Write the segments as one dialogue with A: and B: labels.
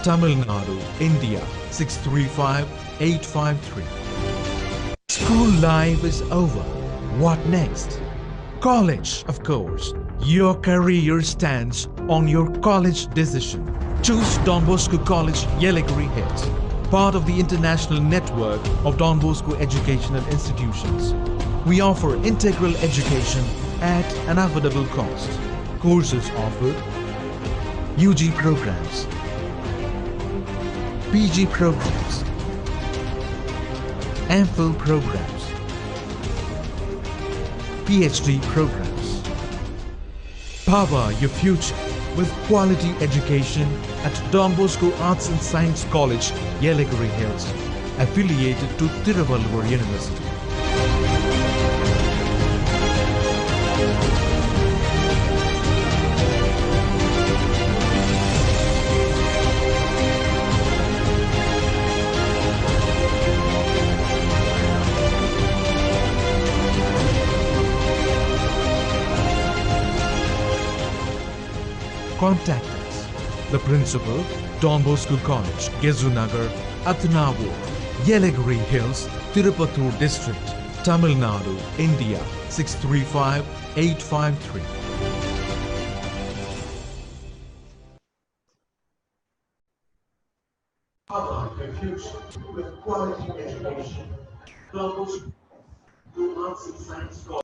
A: Tamil Nadu, India 635853. School life is over. What next? College, of course. Your career stands on your college decision. Choose Don Bosco College, Yelagiri Hills, part of the international network of Don Bosco educational institutions. We offer integral education at an affordable cost. Courses offered: UG programs, PG programs, MPhil programs, PhD programs. Power your future with quality education at Don Bosco Arts and Science College, Yelagiri Hills, affiliated to Tiruvallur University. Contact us. The Principal, Don Bosco College, Gezunagar, Athanavur, Yelagiri Hills, Tirupattur District, Tamil Nadu, India 635853. Power your future with quality education. Don Bosco Arts and Science College.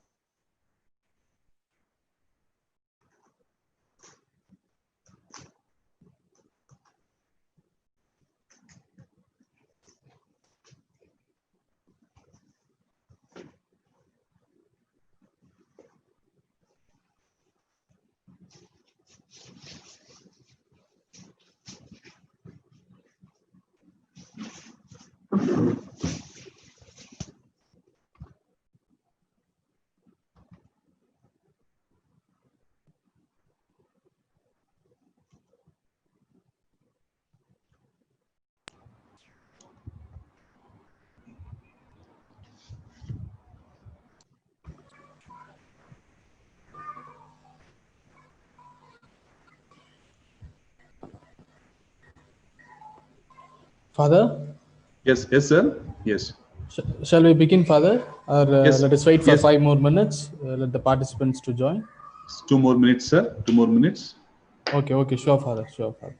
B: Father?
C: Yes, sir. Yes.
B: Shall we begin, Father? Or
C: Yes.
B: let us wait for
C: Yes.
B: 5 more minutes? Let the participants to join.
C: 2 more minutes, sir. 2 more minutes.
B: Okay, sure, Father. Sure, Father.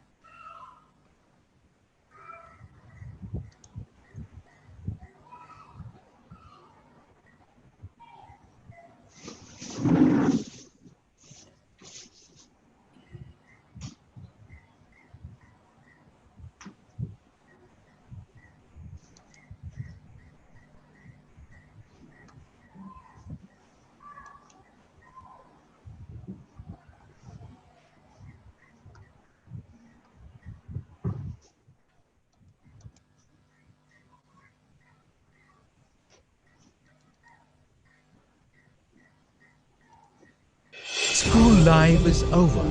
A: School life is over.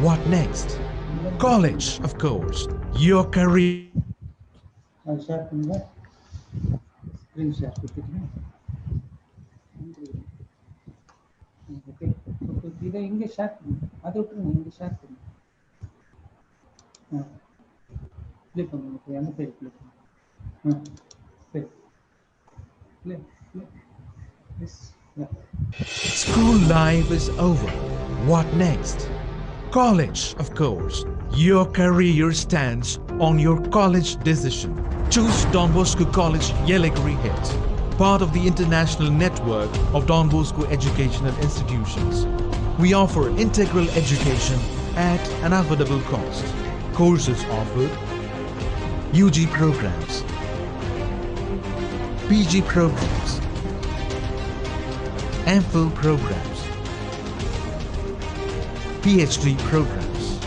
A: What next? College, of course. Your career. School life is over. What next? College, of course. Your career stands on your college decision. Choose Don Bosco College, Yelagiri Hills, part of the international network of Don Bosco educational institutions. We offer integral education at an affordable cost. Courses offered: UG programs, PG programs, MPhil programs, PhD programs.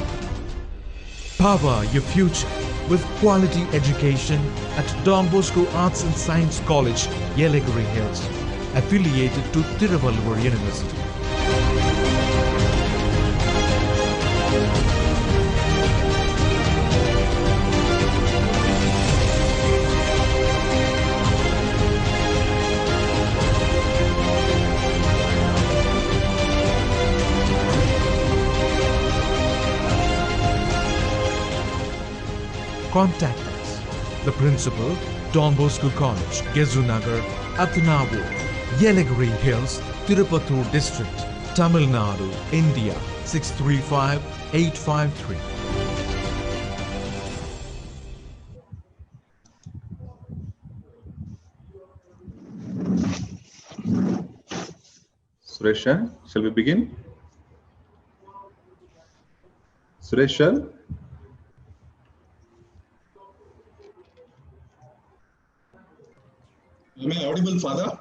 A: Power your future with quality education at Don Bosco Arts and Science College, Yelagiri Hills, affiliated to Tiruvallur University. contact us. The Principal, Don Bosco College, Gezunagar, Athanavur, Yelagiri Hills, Tirupattur District, Tamil Nadu, India 635853.
C: Suresh, shall we begin? Suresh,
D: Am I audible, Father?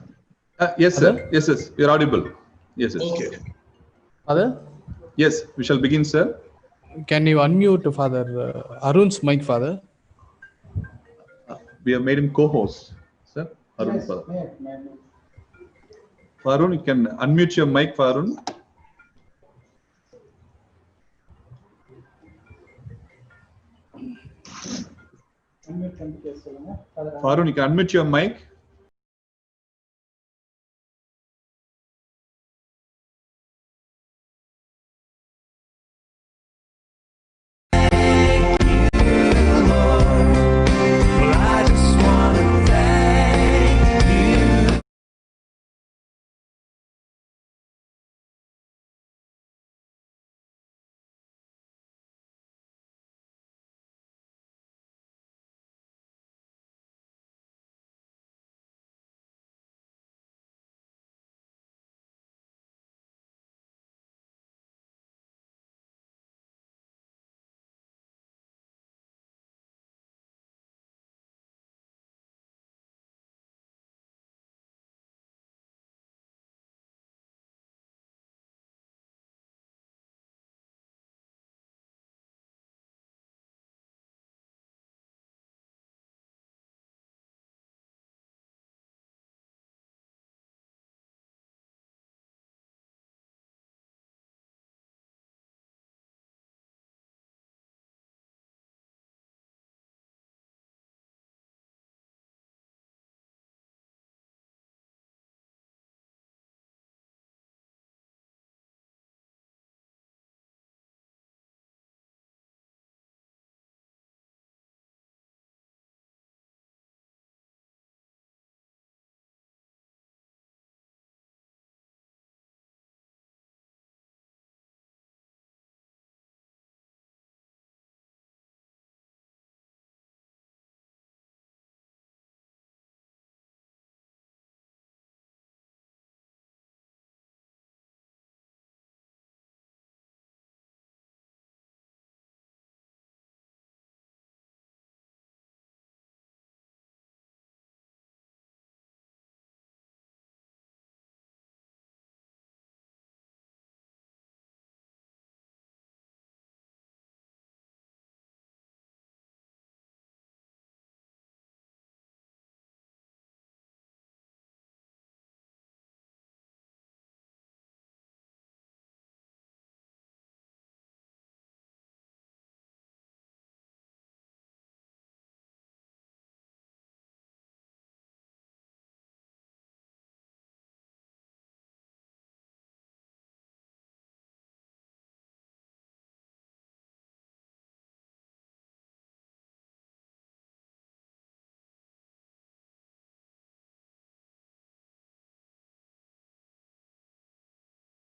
C: yes, sir.
B: Father?
C: Yes, yes, you're audible. Yes, yes.
D: Okay.
B: Father,
C: Yes, we shall begin, sir.
B: can you unmute Father Arun's mic, Father?
C: We have made him co-host, sir. Arun, Father. Farun, you can unmute your mic, Farun. Farun, you can unmute your mic.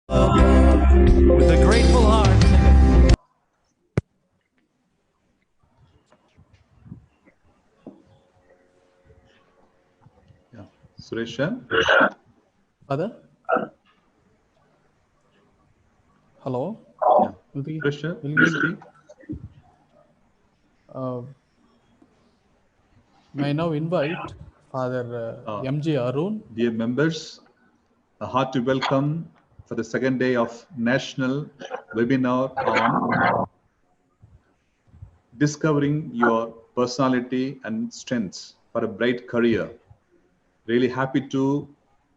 E: With a grateful heart.
C: Yeah. Suresh,
B: Father? Hello?
C: yeah.
B: Will we,
C: Suresh,
B: will
C: please
B: we,
C: speak.
B: may I now invite Father M.J. Arun?
C: Dear members, a hearty welcome for the second day of national webinar on discovering your personality and strengths for a bright career. Really happy to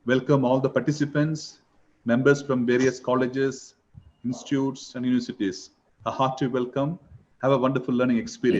C: welcome all the participants, members from various colleges, institutes, and universities. A hearty welcome. Have a wonderful learning experience.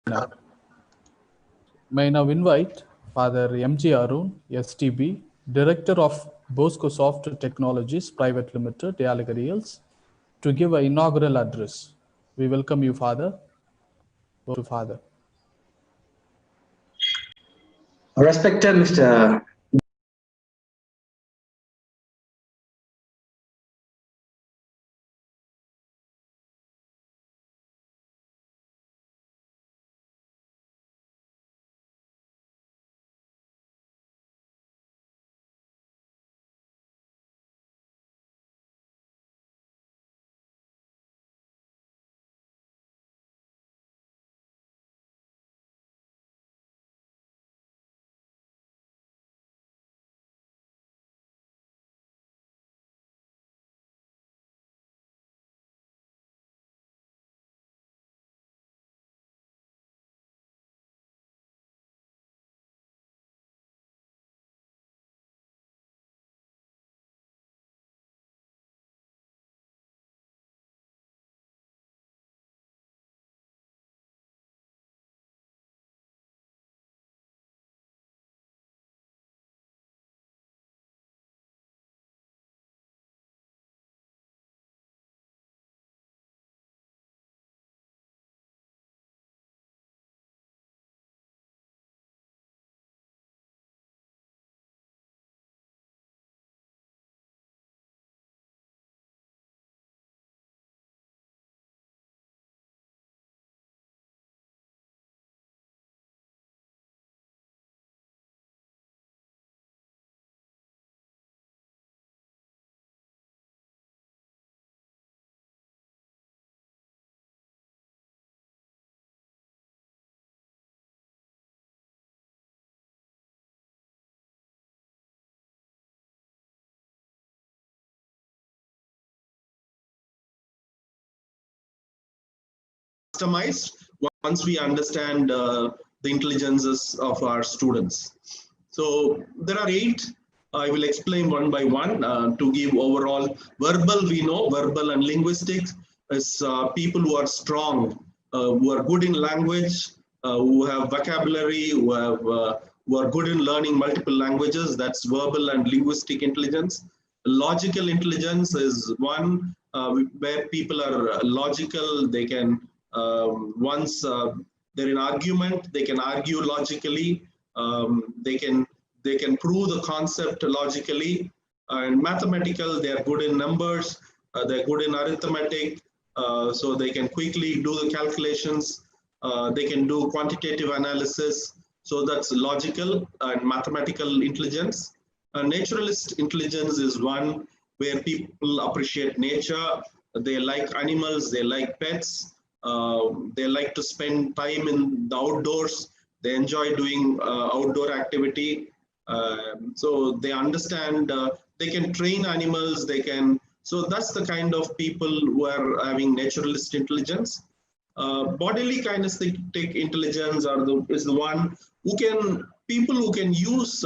B: May I now invite Father M.J. Arun, STB, Director of Bosco Software Technologies Private Limited, Yelagiri, to give an inaugural address. We welcome you, Father. Over to Father.
F: Respected Mr.
D: Customized once we understand the intelligences of our students. So there are 8. I will explain one by one to give overall. Verbal, we know, verbal and linguistics is people who are strong, who are good in language, who have vocabulary, who are good in learning multiple languages. That's verbal and linguistic intelligence. Logical intelligence is one where people are logical. They can once they're in argument, they can argue logically. They can prove the concept logically. And mathematical, they are good in numbers. They're good in arithmetic, so they can quickly do the calculations. They can do quantitative analysis. So that's logical and mathematical intelligence. Naturalist intelligence is one where people appreciate nature. They like animals. They like pets. They like to spend time in the outdoors. They enjoy doing outdoor activity. So they understand, they can train animals, so that's the kind of people who are having naturalist intelligence. Bodily kinesthetic intelligence is the one people who can use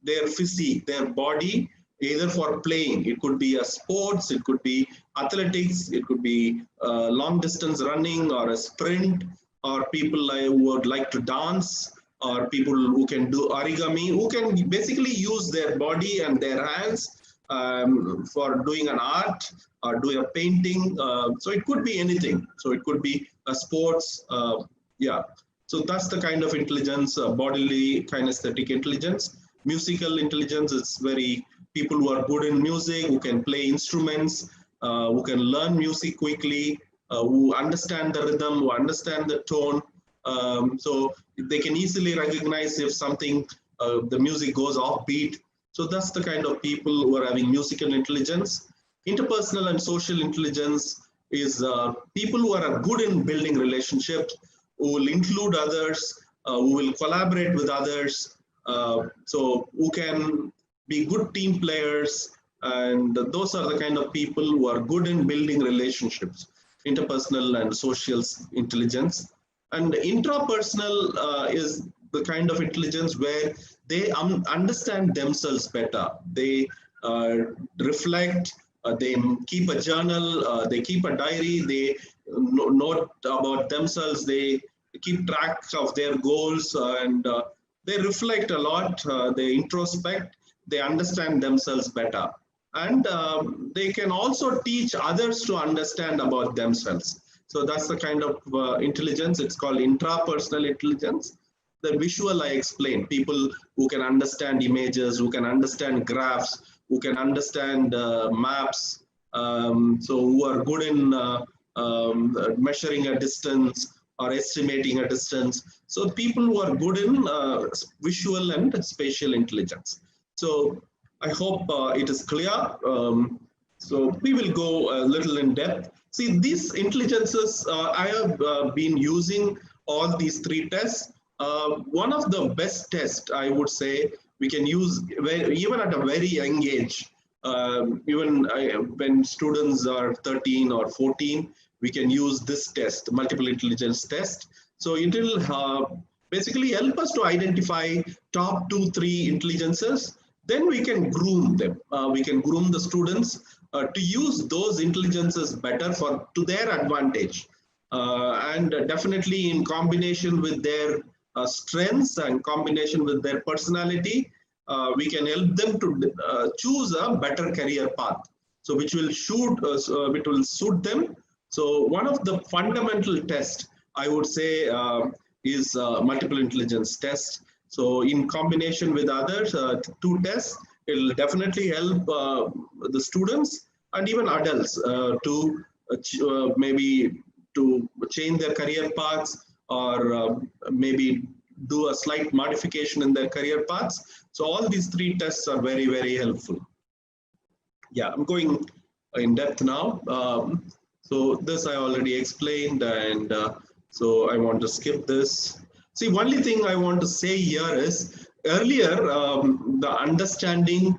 D: their physique, their body, either for playing. It could be a sports, it could be athletics, it could be long distance running or a sprint, or people who would like to dance, or people who can do origami, who can basically use their body and their hands for doing an art or doing a painting. So it could be anything. So it could be a sports, yeah. So that's the kind of intelligence, bodily kinesthetic intelligence. Musical intelligence is very people who are good in music, who can play instruments, who can learn music quickly, who understand the rhythm, who understand the tone. So they can easily recognize if something, the music goes off beat. So that's the kind of people who are having musical intelligence. Interpersonal and social intelligence is people who are good in building relationships, who will include others, who will collaborate with others, so who can be good team players, and those are the kind of people who are good in building relationships. Interpersonal and social intelligence. And intrapersonal is the kind of intelligence where they understand themselves better. They reflect, they keep a journal, they keep a diary, they note about themselves, they keep track of their goals, and they reflect a lot, they introspect, they understand themselves better. And they can also teach others to understand about themselves. So that's the kind of intelligence. It's called intrapersonal intelligence. The visual I explained, people who can understand images, who can understand graphs, who can understand maps, so who are good in measuring a distance or estimating a distance. So people who are good in visual and spatial intelligence. So I hope it is clear. So we will go a little in depth. See, these intelligences, I have been using all these three tests. One of the best tests, I would say, we can use even at a very young age. Even when students are 13 or 14, we can use this test, multiple intelligence test. So it will basically help us to identify top 2-3 intelligences. Then we can groom them. We can groom the students to use those intelligences better to their advantage. And definitely in combination with their strengths and combination with their personality, we can help them to choose a better career path. So which will suit them. So one of the fundamental tests, I would say, is multiple intelligence test. So in combination with others, 2 tests, it will definitely help the students and even adults to maybe to change their career paths, or maybe do a slight modification in their career paths. So all these 3 tests are very, very helpful. Yeah, I'm going in depth now. So this I already explained, and so I want to skip this. See, only thing I want to say here is, earlier the understanding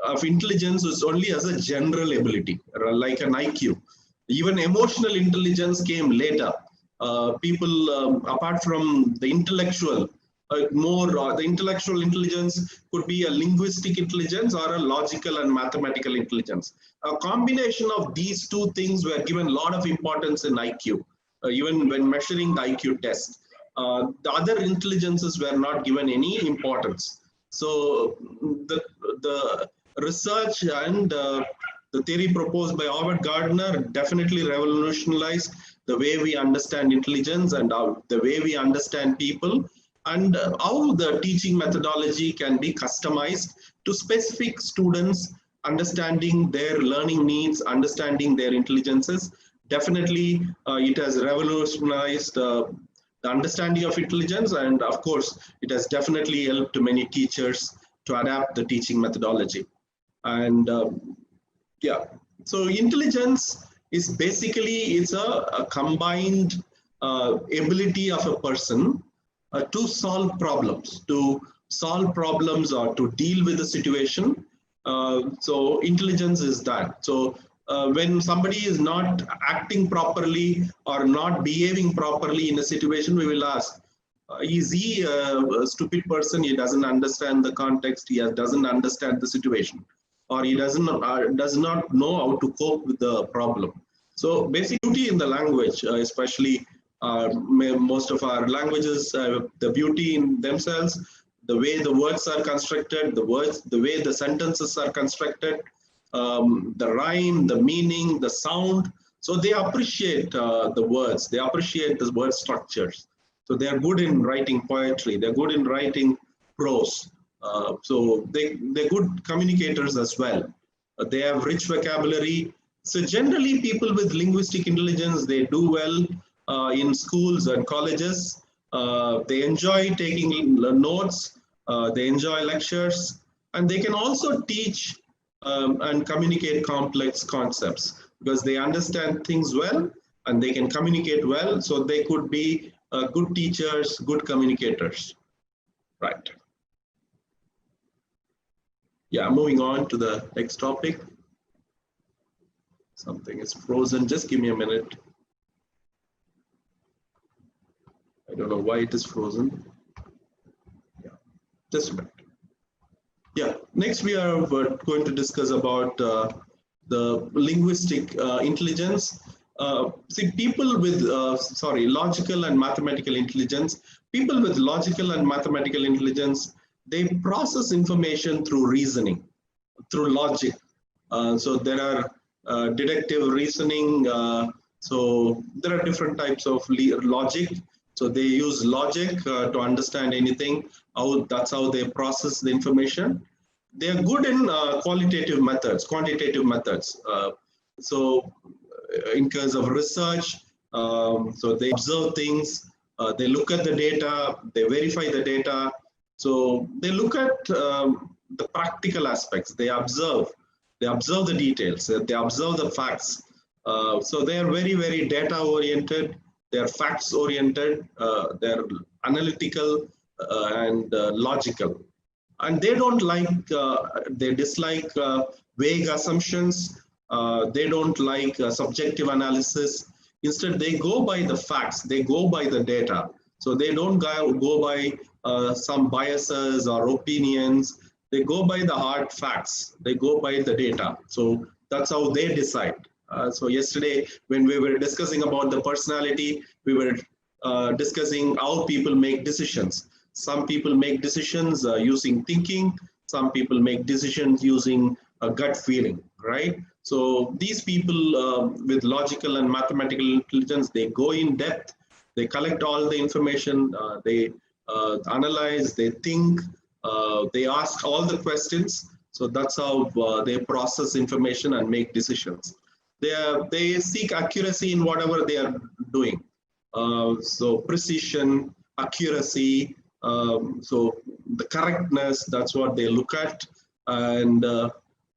D: of intelligence was only as a general ability, like an IQ. Even emotional intelligence came later. People, apart from the intellectual, the intellectual intelligence could be a linguistic intelligence or a logical and mathematical intelligence. A combination of these 2 things were given a lot of importance in IQ, even when measuring the IQ test. The other intelligences were not given any importance. So the research and the theory proposed by Howard Gardner definitely revolutionized the way we understand intelligence and the way we understand people, and how the teaching methodology can be customized to specific students, understanding their learning needs, understanding their intelligences. Definitely, it has revolutionized the understanding of intelligence, and of course, it has definitely helped many teachers to adapt the teaching methodology. And yeah, so intelligence is basically, it's a combined ability of a person to solve problems, or to deal with a situation. So intelligence is that. So when somebody is not acting properly or not behaving properly in a situation, we will ask, is he a stupid person? He doesn't understand the context, he doesn't understand the situation, or he does not know how to cope with the problem. So basic beauty in the language, especially most of our languages, the beauty in themselves, the way the words are constructed, the way the sentences are constructed, the rhyme, the meaning, the sound. So they appreciate the words, they appreciate the word structures. So they are good in writing poetry, they're good in writing prose. So they're good communicators as well. They have rich vocabulary. So generally people with linguistic intelligence, they do well in schools and colleges. They enjoy taking notes, they enjoy lectures, and they can also teach and communicate complex concepts because they understand things well and they can communicate well. So they could be good teachers, good communicators. Right. Yeah, moving on to the next topic. Something is frozen. Just give me a minute. I don't know why it is frozen. Yeah, just a minute. Yeah, next we are going to discuss about the linguistic intelligence. See, people with, logical and mathematical intelligence, people with logical and mathematical intelligence, they process information through reasoning, through logic. So there are deductive reasoning. So there are different types of logic. So they use logic to understand anything. That's how they process the information. They are good in quantitative methods. So in terms of research, so they observe things, they look at the data, they verify the data. So they look at the practical aspects. They observe the details, they observe the facts. So they are very, very data oriented. They are facts oriented. They are analytical and logical. And they don't like, they dislike vague assumptions. They don't like subjective analysis. Instead, they go by the facts. They go by the data. So they don't go by some biases or opinions. They go by the hard facts. They go by the data. So that's how they decide. So yesterday, when we were discussing about the personality, we were discussing how people make decisions. Some people make decisions using thinking. Some people make decisions using a gut feeling, right? So these people with logical and mathematical intelligence, they go in depth. They collect all the information. They analyze. They think. They ask all the questions. So that's how they process information and make decisions. They seek accuracy in whatever they are doing. So precision, accuracy, so the correctness, that's what they look at. And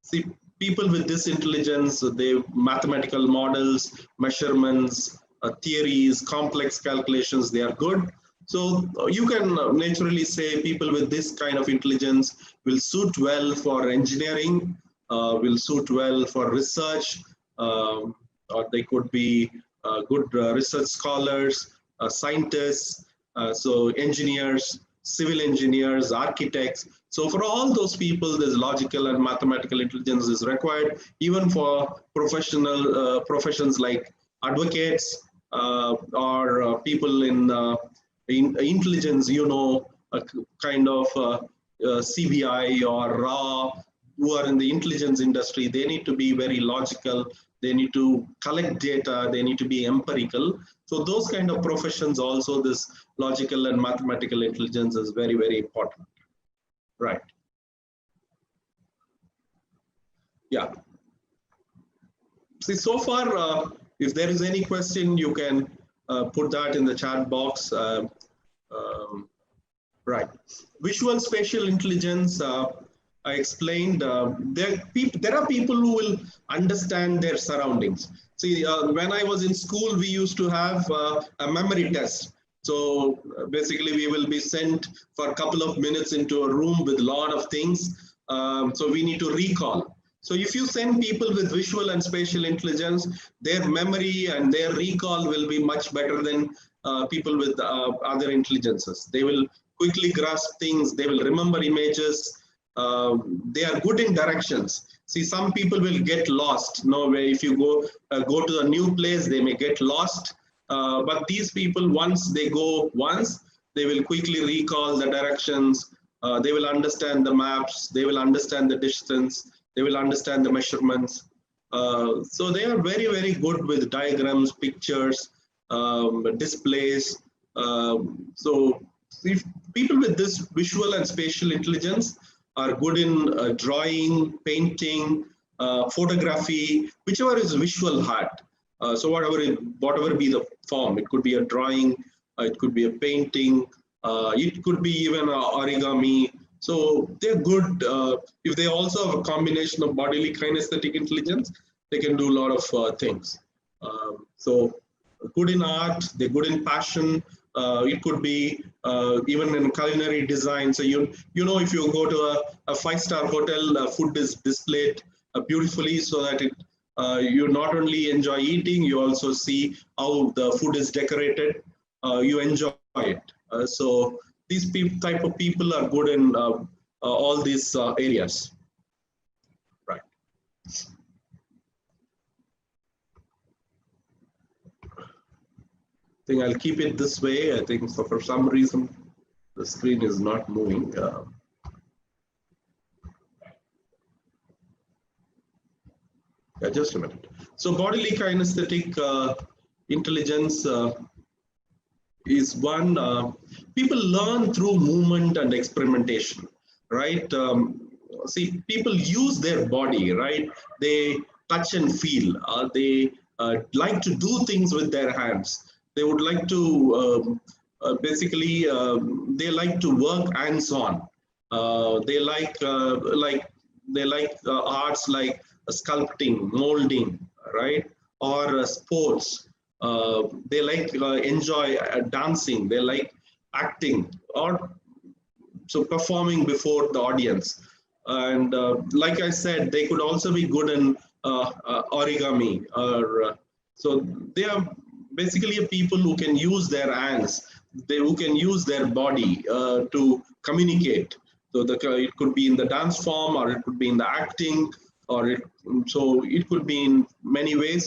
D: see, people with this intelligence, they mathematical models, measurements, theories, complex calculations, they are good. So you can naturally say people with this kind of intelligence will suit well for engineering, will suit well for research, or they could be good research scholars, scientists, so engineers, civil engineers, architects. So for all those people, this logical and mathematical intelligence is required, even for professional professions like advocates or people in intelligence, you know, a kind of CBI or RAW, who are in the intelligence industry. They need to be very logical. They need to collect data. They need to be empirical. So those kind of professions also, this logical and mathematical intelligence is very, very important. Right. Yeah. See, so far, if there is any question, you can put that in the chat box. Right. Visual spatial intelligence, I explained, there are people who will understand their surroundings. See, when I was in school, we used to have a memory test. So basically, we will be sent for a couple of minutes into a room with a lot of things. So we need to recall. So if you send people with visual and spatial intelligence, their memory and their recall will be much better than people with other intelligences. They will quickly grasp things. They will remember images. They are good in directions. See, some people will get lost. Where if you go to a new place, they may get lost. But these people, once they go once, they will quickly recall the directions. They will understand the maps. They will understand the distance. They will understand the measurements. So they are very, very good with diagrams, pictures, displays. So if people with this visual and spatial intelligence are good in drawing, painting, photography, whichever is visual art. So whatever be the form, it could be a drawing, it could be a painting, it could be even origami. So they're good. If they also have a combination of bodily kinesthetic intelligence, they can do a lot of things. So good in art, they're good in passion. It could be even in culinary design. So you know, if you go to a 5-star hotel, food is displayed beautifully so that you not only enjoy eating, you also see how the food is decorated. You enjoy it. So these type of people are good in all these areas. Right. think I'll keep it this way. I think so for some reason the screen is not moving. Yeah, just a minute. So bodily kinesthetic intelligence is one. People learn through movement and experimentation, right? See, people use their body, right? They touch and feel. They like to do things with their hands. They would like to basically they like to work hands-on. They like arts like sculpting, molding, right? Or sports. They like enjoy dancing. They like acting, or so performing before the audience. And like I said, they could also be good in origami, or so they are basically people who can use their hands, who can use their body to communicate. So it could be in the dance form, or it could be in the acting, or so it could be in many ways.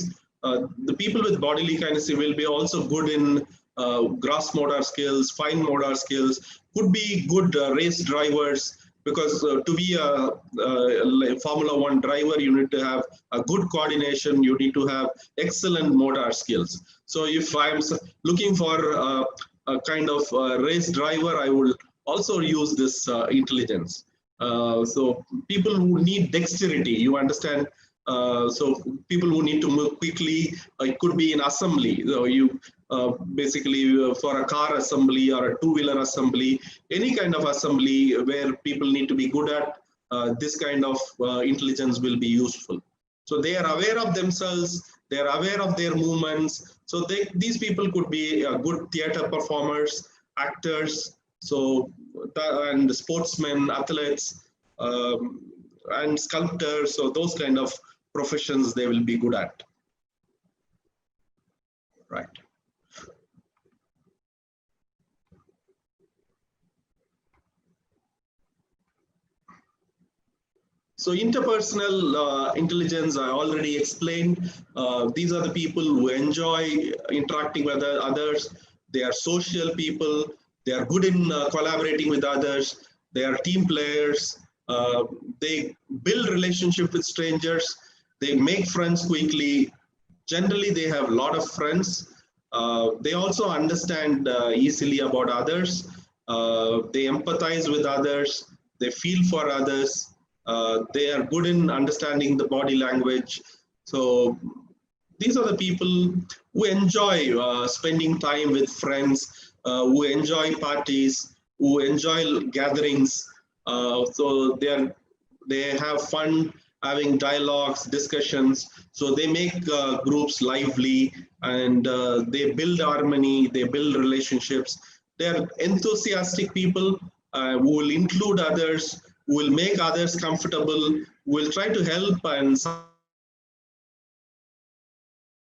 D: The people with bodily kinesthesia will be also good in gross motor skills, fine motor skills, could be good race drivers, because to be a Formula 1 driver, you need to have a good coordination, you need to have excellent motor skills. So if I'm looking for a kind of race driver, I will also use this intelligence. So people who need dexterity, you understand. So people who need to move quickly, it could be in assembly. So you basically for a car assembly or a two-wheeler assembly, any kind of assembly where people need to be good at, this kind of intelligence will be useful. So they are aware of themselves, they are aware of their movements. So these people could be good theater performers, actors, so and sportsmen, athletes, and sculptors. So those kind of professions they will be good at. Right. So interpersonal intelligence, I already explained. These are the people who enjoy interacting with others. They are social people. They are good in collaborating with others. They are team players. They build relationship with strangers. They make friends quickly. Generally, they have a lot of friends. They also understand easily about others. They empathize with others. They feel for others. They are good in understanding the body language. So these are the people who enjoy spending time with friends, who enjoy parties, who enjoy gatherings. So they have fun having dialogues, discussions. So they make groups lively, and they build harmony, they build relationships. They are enthusiastic people who will include others, who will make others comfortable, who will try to help and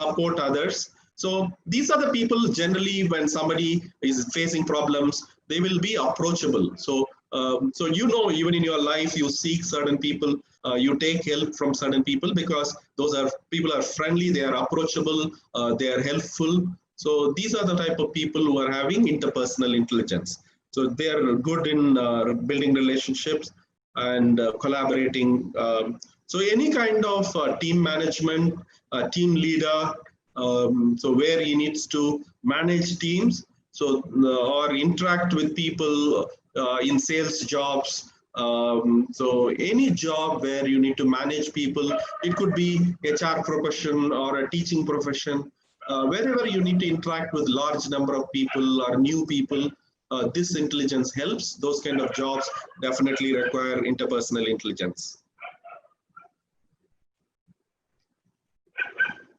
D: support others. So these are the people generally when somebody is facing problems, they will be approachable. So so you know, even in your life, you seek certain people, you take help from certain people, because those are people are friendly, they are approachable, they are helpful. So these are the type of people who are having interpersonal intelligence. So they are good in building relationships and collaborating. So any kind of team management, team leader, so where he needs to manage teams, so or interact with people in sales jobs. So any job where you need to manage people, it could be HR profession or a teaching profession, wherever you need to interact with large number of people or new people, this intelligence helps. Those kind of jobs definitely require interpersonal intelligence.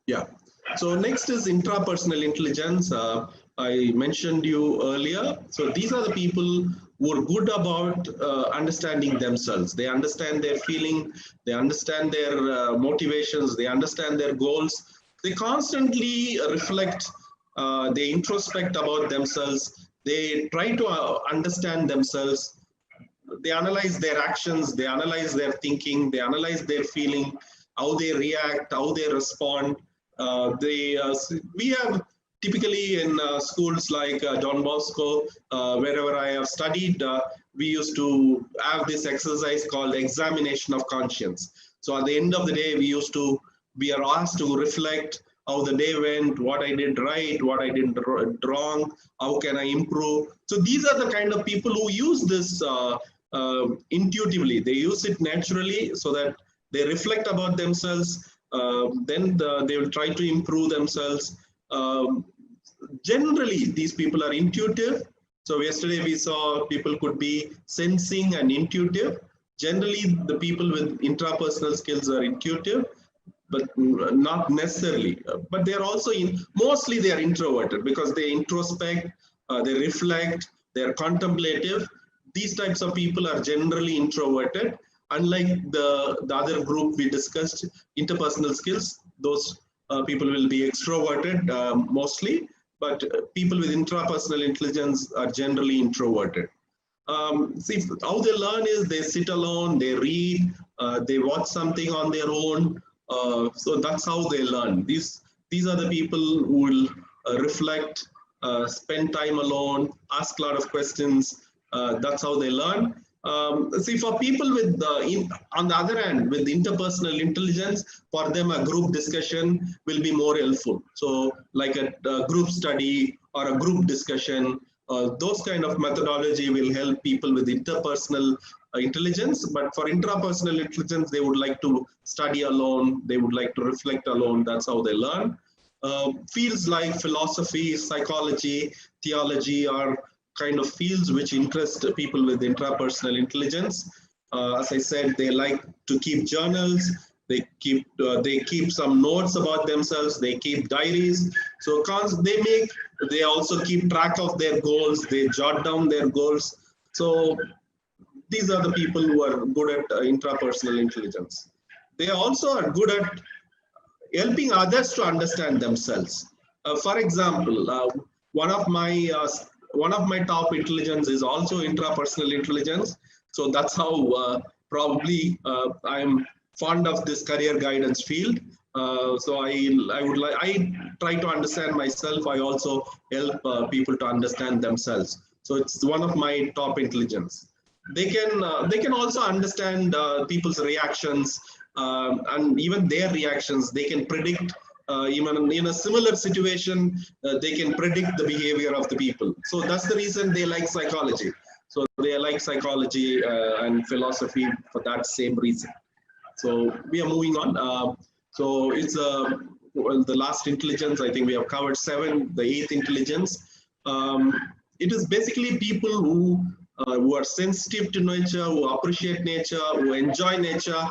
D: Yeah. So next is intrapersonal intelligence. I mentioned you earlier. So these are the people who are good about understanding themselves. They understand their feeling, they understand their motivations, they understand their goals. They constantly reflect, they introspect about themselves. They try to understand themselves. They analyze their actions, they analyze their thinking, they analyze their feeling, how they react, how they respond. We have typically in schools like Don Bosco, wherever I have studied, we used to have this exercise called examination of conscience. So at the end of the day, we are asked to reflect how the day went, what I did right, what I did wrong, how can I improve. So these are the kind of people who use this intuitively. They use it naturally so that they reflect about themselves, then they will try to improve themselves. Generally, these people are intuitive. So yesterday we saw people could be sensing and intuitive. Generally, the people with intrapersonal skills are intuitive, but not necessarily. But they are also mostly they are introverted because they introspect, they reflect, they are contemplative. These types of people are generally introverted. Unlike the other group we discussed, interpersonal skills, those people will be extroverted mostly, but people with intrapersonal intelligence are generally introverted. See, how they learn is they sit alone, they read, they watch something on their own. So that's how they learn. These are the people who will reflect, spend time alone, ask a lot of questions. That's how they learn. See, for people with, on the other hand, with interpersonal intelligence, for them a group discussion will be more helpful. So like a group study or a group discussion, those kind of methodology will help people with interpersonal intelligence. But for intrapersonal intelligence, they would like to study alone, they would like to reflect alone. That's how they learn. Fields like philosophy, psychology, theology are kind of fields which interest people with intrapersonal intelligence. As I said, they like to keep journals, they keep some notes about themselves, they keep diaries. So they also keep track of their goals, they jot down their goals. So these are the people who are good at intrapersonal intelligence. They also are good at helping others to understand themselves. For example, one of my top intelligence is also intrapersonal intelligence. So that's how probably I'm fond of this career guidance field. So I try to understand myself. I also help people to understand themselves. So it's one of my top intelligence. They can also understand people's reactions and even their reactions. They can predict. Even in a similar situation, they can predict the behavior of the people. So that's the reason they like psychology. So they like psychology and philosophy for that same reason. So we are moving on. So it's the last intelligence. I think we have covered 7. The 8th intelligence. It is basically people who are sensitive to nature, who appreciate nature, who enjoy nature,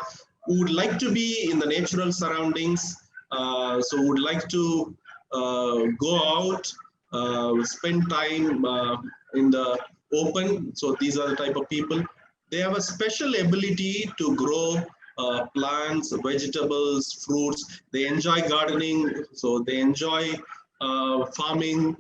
D: who would like to be in the natural surroundings. So would like to go out, spend time in the open. So these are the type of people. They have a special ability to grow plants, vegetables, fruits. They enjoy gardening, so they enjoy farming.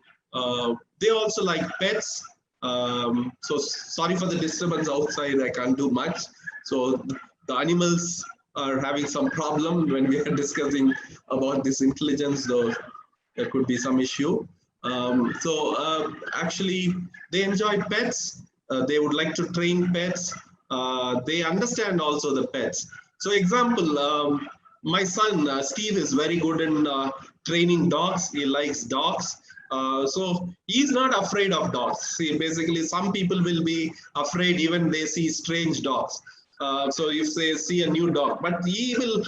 D: They also like pets. So sorry for the disturbance outside, I can't do much. So the animals are having some problem when we are discussing about this intelligence, though there could be some issue. Actually, they enjoy pets. They would like to train pets. They understand also the pets. So example, my son, Steve, is very good in training dogs. He likes dogs. So he's not afraid of dogs. See, basically, some people will be afraid even they see strange dogs. So if they see a new dog, but he will,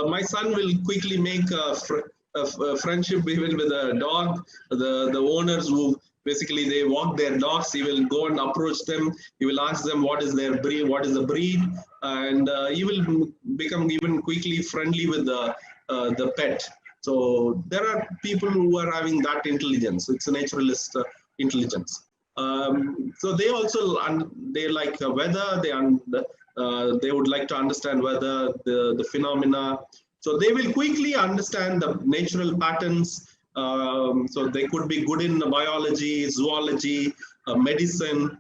D: my son will quickly make a friendship even with a dog. The owners who basically they walk their dogs, he will go and approach them. He will ask them what is their breed, what is the breed, and he will become even quickly friendly with the pet. So there are people who are having that intelligence. It's a naturalist intelligence. So they also they like weather. They would like to understand weather, the phenomena. So they will quickly understand the natural patterns. So they could be good in biology, zoology, medicine,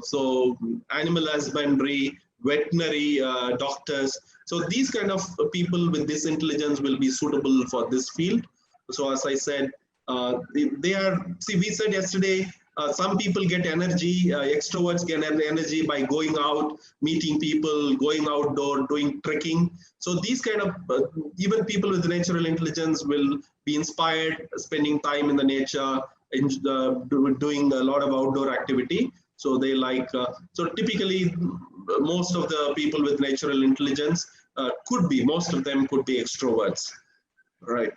D: so animal husbandry, veterinary doctors. So these kind of people with this intelligence will be suitable for this field. So as I said, They are, see, we said yesterday, some people get energy, extroverts get energy by going out, meeting people, going outdoor, doing trekking. So these kind of, even people with natural intelligence will be inspired, spending time in the nature, doing a lot of outdoor activity. So they like, so typically most of the people with natural intelligence most of them could be extroverts, right?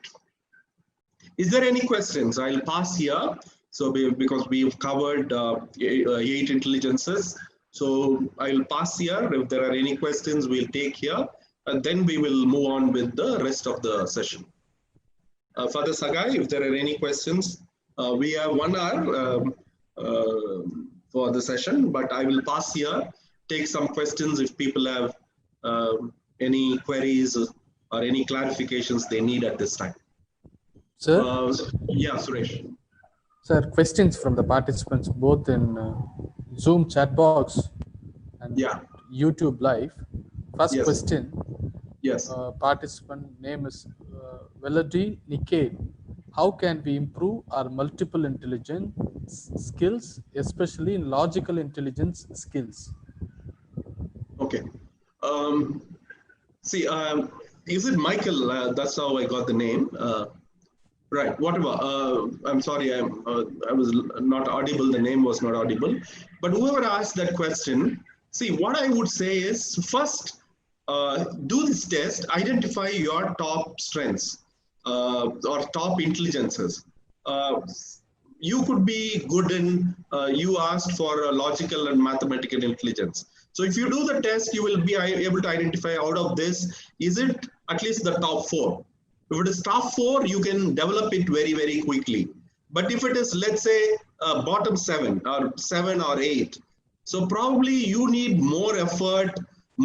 D: Is there any questions? I'll pass here. So because we've covered 8 intelligences. So I'll pass here. If there are any questions, we'll take here. And then we will move on with the rest of the session. Father Sagai, if there are any questions, we have 1 hour for the session, but I will pass here, take some questions if people have any queries or any clarifications they need at this time.
B: Sir?
D: Yeah, Suresh.
B: Sir, questions from the participants both in Zoom chat box and YouTube live. First question.
D: Yes.
B: Participant name is Yelagiri Nikkei. How can we improve our multiple intelligence skills, especially in logical intelligence skills?
D: Okay. See, is it Michael? That's how I got the name. Right, whatever. I'm sorry, I was not audible. The name was not audible. But whoever asked that question, see, what I would say is, first, do this test, identify your top strengths or top intelligences. You could be good in, you asked for a logical and mathematical intelligence. So if you do the test, you will be able to identify out of this, is it at least the top 4? If it is top 4, you can develop it very, very quickly. But if it is, let's say, bottom 7 or 8, so probably you need more effort,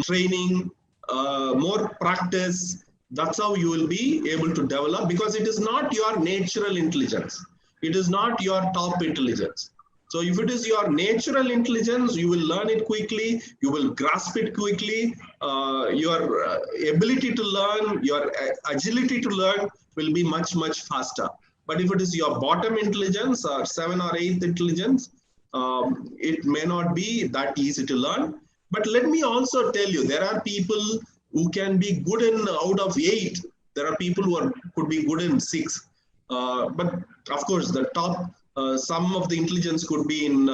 D: training, more practice. That's how you will be able to develop, because it is not your natural intelligence. It is not your top intelligence. So if it is your natural intelligence, you will learn it quickly, you will grasp it quickly, your ability to learn, your agility to learn will be much, much faster. But if it is your bottom intelligence or 7 or 8th intelligence, it may not be that easy to learn. But let me also tell you, there are people who can be good in out of 8. There are people who could be good in 6. But of course, the top, some of the intelligence could be in,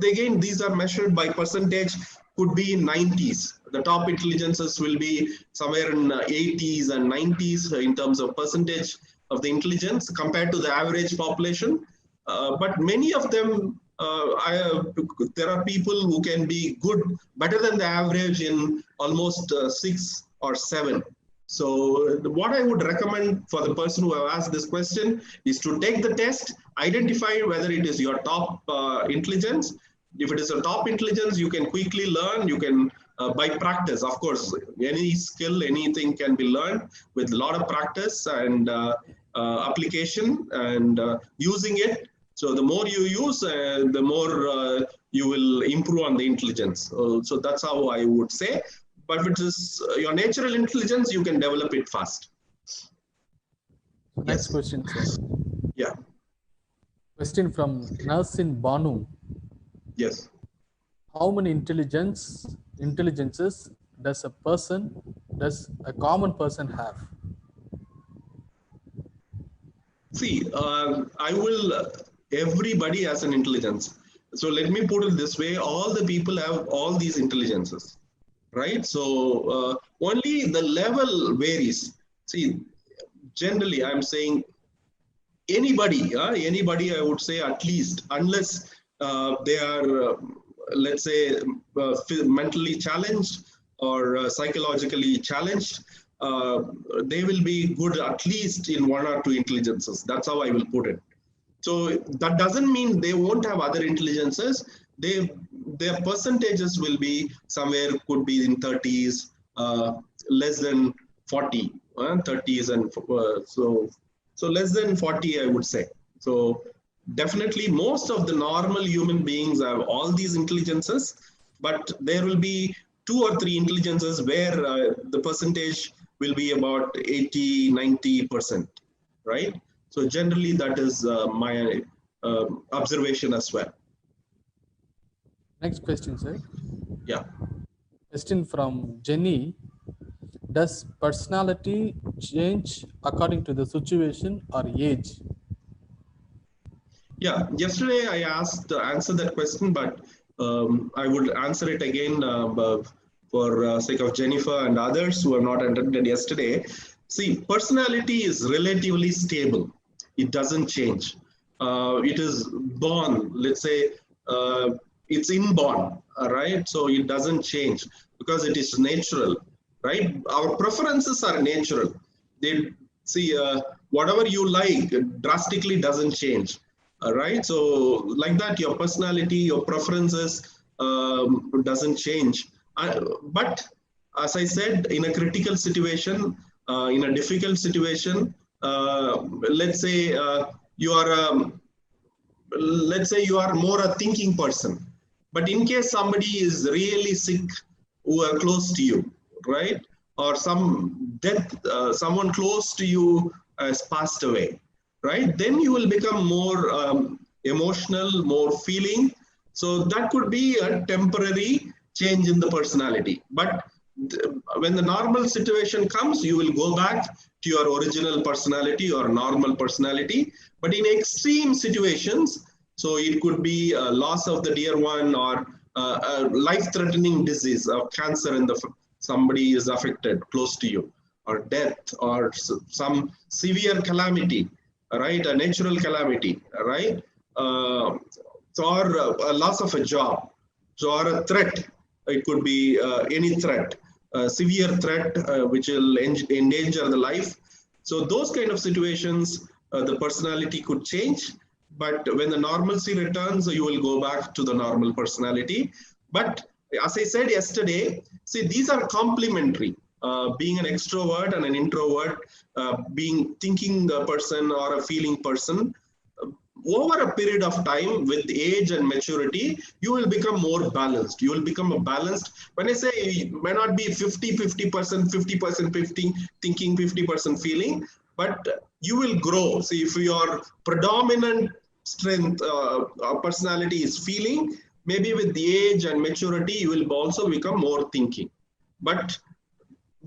D: again, these are measured by percentage, could be in 90s. The top intelligences will be somewhere in 80s and 90s in terms of percentage of the intelligence compared to the average population. But many of them, there are people who can be good, better than the average in almost 6 or 7. So what I would recommend for the person who have asked this question is to take the test, identify whether it is your top intelligence. If it is a top intelligence, you can quickly learn. You can, by practice, of course, any skill, anything can be learned with a lot of practice and application and using it. So the more you use, the more you will improve on the intelligence. So that's how I would say. But if it is your natural intelligence, you can develop it fast.
B: Next question, sir.
D: Yeah.
B: Question from Narsin Banu.
D: Yes.
B: How many intelligences does a common person have?
D: See, everybody has an intelligence. So let me put it this way, all the people have all these intelligences. Right? So only the level varies. See, generally I'm saying anybody, I would say at least, unless they are, let's say, mentally challenged or psychologically challenged, they will be good at least in 1 or 2 intelligences. That's how I will put it. So that doesn't mean they won't have other intelligences. Their percentages will be somewhere, could be in 30s, less than 40, 30s, and so less than 40, I would say. So definitely most of the normal human beings have all these intelligences, but there will be 2 or 3 intelligences where the percentage will be about 80-90%, right? So generally that is my observation as well.
B: Next question, sir.
D: Yeah.
B: Question from Jenny. Does personality change according to the situation or age?
D: Yeah, yesterday I answered that question, but I would answer it again for sake of Jennifer and others who have not attended yesterday. See, personality is relatively stable. It doesn't change. It is born, let's say, it's inborn, right? So it doesn't change because it is natural, right? Our preferences are natural. They see whatever you like drastically doesn't change. All right, so like that, your personality, your preferences doesn't change. But as I said, in a critical situation, in a difficult situation, let's say you are, let's say you are more a thinking person. But in case somebody is really sick, who are close to you, right, or some death, someone close to you has passed away, right, then you will become more emotional, more feeling. So that could be a temporary change in the personality. But when the normal situation comes, you will go back to your original personality or normal personality. But in extreme situations, so it could be a loss of the dear one, or a life-threatening disease of cancer in the somebody is affected close to you, or death, or some severe calamity, right? A natural calamity, right? Or a loss of a job, so or a threat. It could be any threat, a severe threat which will endanger the life. So those kind of situations, the personality could change. But when the normalcy returns, you will go back to the normal personality. But as I said yesterday, see, these are complementary. Being an extrovert and an introvert, being thinking person or a feeling person, over a period of time with age and maturity, you will become more balanced. You will become a balanced. When I say it may not be 50%, 50% thinking, 50% feeling, but you will grow. See, if your predominant strength, personality is feeling, maybe with the age and maturity, you will also become more thinking. But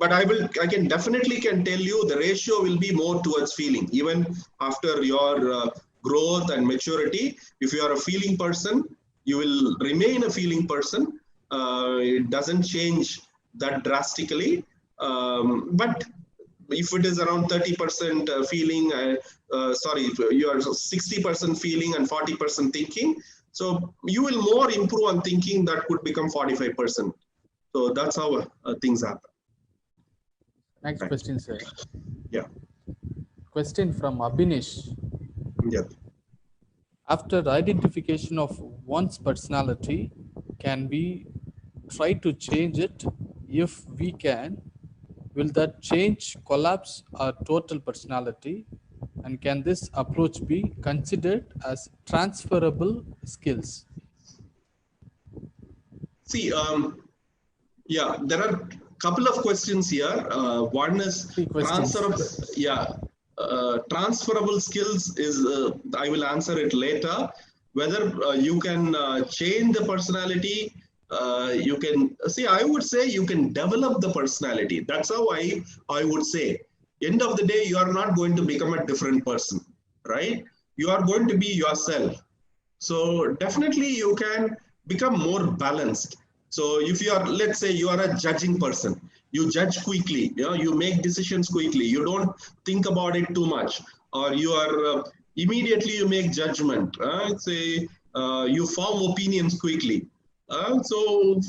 D: I can definitely tell you the ratio will be more towards feeling, even after your growth and maturity. If you are a feeling person, you will remain a feeling person. It doesn't change that drastically. But if it is around 30% feeling, you are 60% feeling and 40% thinking. So you will more improve on thinking. That could become 45%. So that's how things happen.
B: Next question, sir.
D: Yeah.
B: Question from Abhinesh.
D: Yeah.
B: After identification of one's personality, can we try to change it? If we can, will that change collapse our total personality? And can this approach be considered as transferable skills?
D: See, yeah, there are a couple of questions here. One is transferable. Yeah, transferable skills is, I will answer it later. Whether you can change the personality, you can see. I would say you can develop the personality. That's how I would say. End of the day, you are not going to become a different person, right? You are going to be yourself. So definitely you can become more balanced. So if you are, let's say you are a judging person, you judge quickly, you make decisions quickly, you don't think about it too much, or you are immediately you make judgment, say you form opinions quickly. So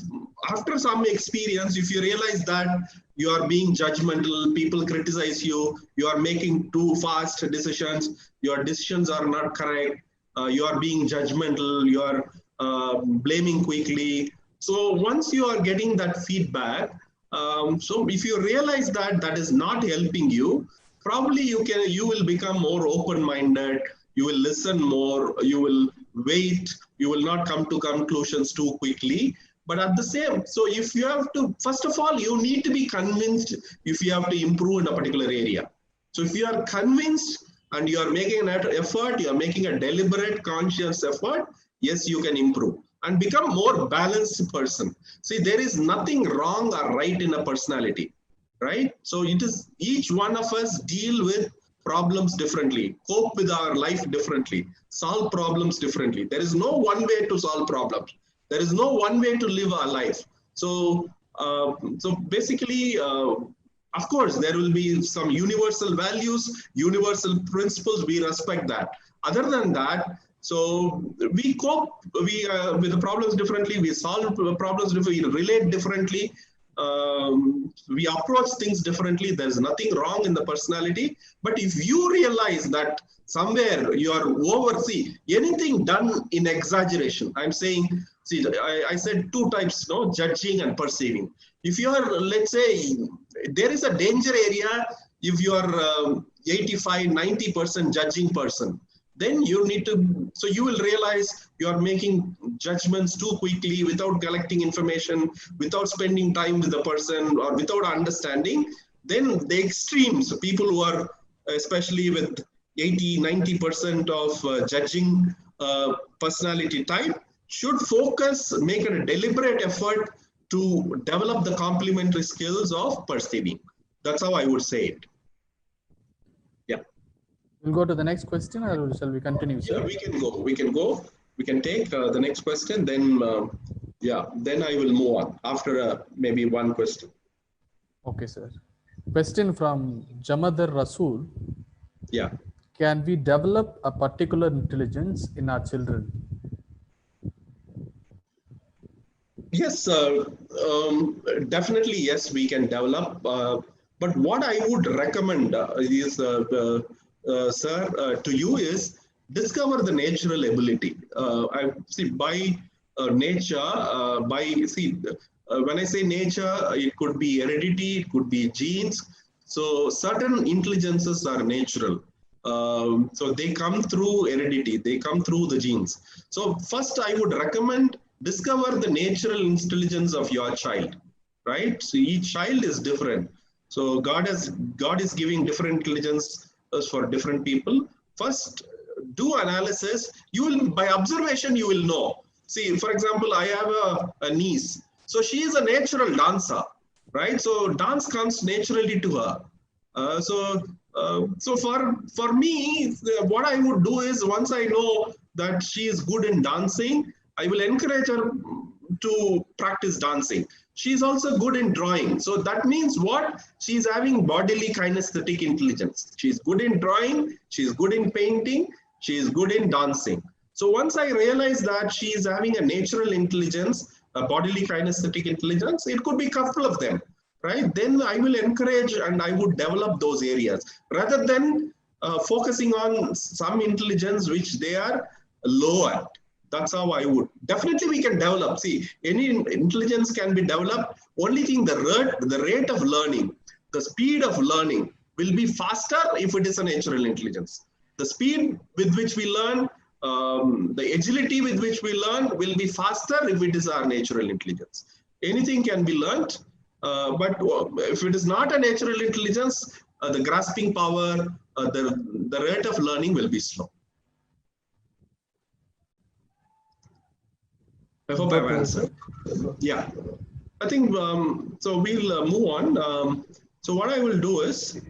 D: after some experience, if you realize that you are being judgmental, people criticize you, you are making too fast decisions, your decisions are not correct, you are being judgmental, you are blaming quickly. So once you are getting that feedback, so if you realize that that is not helping you, probably you will become more open-minded, you will listen more, you will wait, you will not come to conclusions too quickly. But at the same, so if you have to, first of all, you need to be convinced if you have to improve in a particular area. So if you are convinced and you are making an effort, you are making a deliberate, conscious effort, yes, you can improve and become more balanced person. See, there is nothing wrong or right in a personality, right? So it is each one of us deal with problems differently, cope with our life differently, solve problems differently. There is no one way to solve problems. There is no one way to live our life. So, so basically, of course, there will be some universal values, universal principles. We respect that. Other than that, so we cope with the problems differently. We solve problems differently. We relate differently. We approach things differently. There is nothing wrong in the personality. But if you realize that somewhere you are oversee anything done in exaggeration, I'm saying, see, I said two types, no, judging and perceiving. If you are, let's say, there is a danger area if you are 85, 90% judging person. Then you need to, so you will realize you are making judgments too quickly without collecting information, without spending time with the person or without understanding. Then the extremes, people who are especially with 80, 90% of judging personality type should focus, make a deliberate effort to develop the complementary skills of perceiving. That's how I would say it. Yeah.
B: We'll go to the next question, or shall we continue, sir?
D: Yeah, we can go. We can go. We can take the next question. Then, yeah, then I will move on after maybe one question.
B: Okay, sir. Question from Jamadar Rasool.
D: Yeah.
B: Can we develop a particular intelligence in our children?
D: Yes, definitely. Yes, we can develop. But what I would recommend is, sir, to you is discover the natural ability. I see by nature, when I say nature, it could be heredity, it could be genes. So certain intelligences are natural. So they come through heredity, they come through the genes. So first I would recommend discover the natural intelligence of your child, right? So each child is different. So God is giving different intelligence for different people. First, do analysis. You will, by observation, you will know. See, for example, I have a niece. So she is a natural dancer, right? So dance comes naturally to her. So for me, what I would do is once I know that she is good in dancing, I will encourage her to practice dancing. She's also good in drawing. So that means what? She's having bodily kinesthetic intelligence. She's good in drawing, she's good in painting, she's good in dancing. So once I realize that she is having a natural intelligence, a bodily kinesthetic intelligence, it could be a couple of them, right? Then I will encourage and I would develop those areas rather than focusing on some intelligence which they are low at. That's how I would. Definitely we can develop. See, any intelligence can be developed. Only thing, the rate of learning, the speed of learning will be faster if it is a natural intelligence. The speed with which we learn, the agility with which we learn will be faster if it is our natural intelligence. Anything can be learned, but if it is not a natural intelligence, the grasping power, the rate of learning will be slow. I hope I've answered. Yeah, I think so. We'll move on. So what I will do is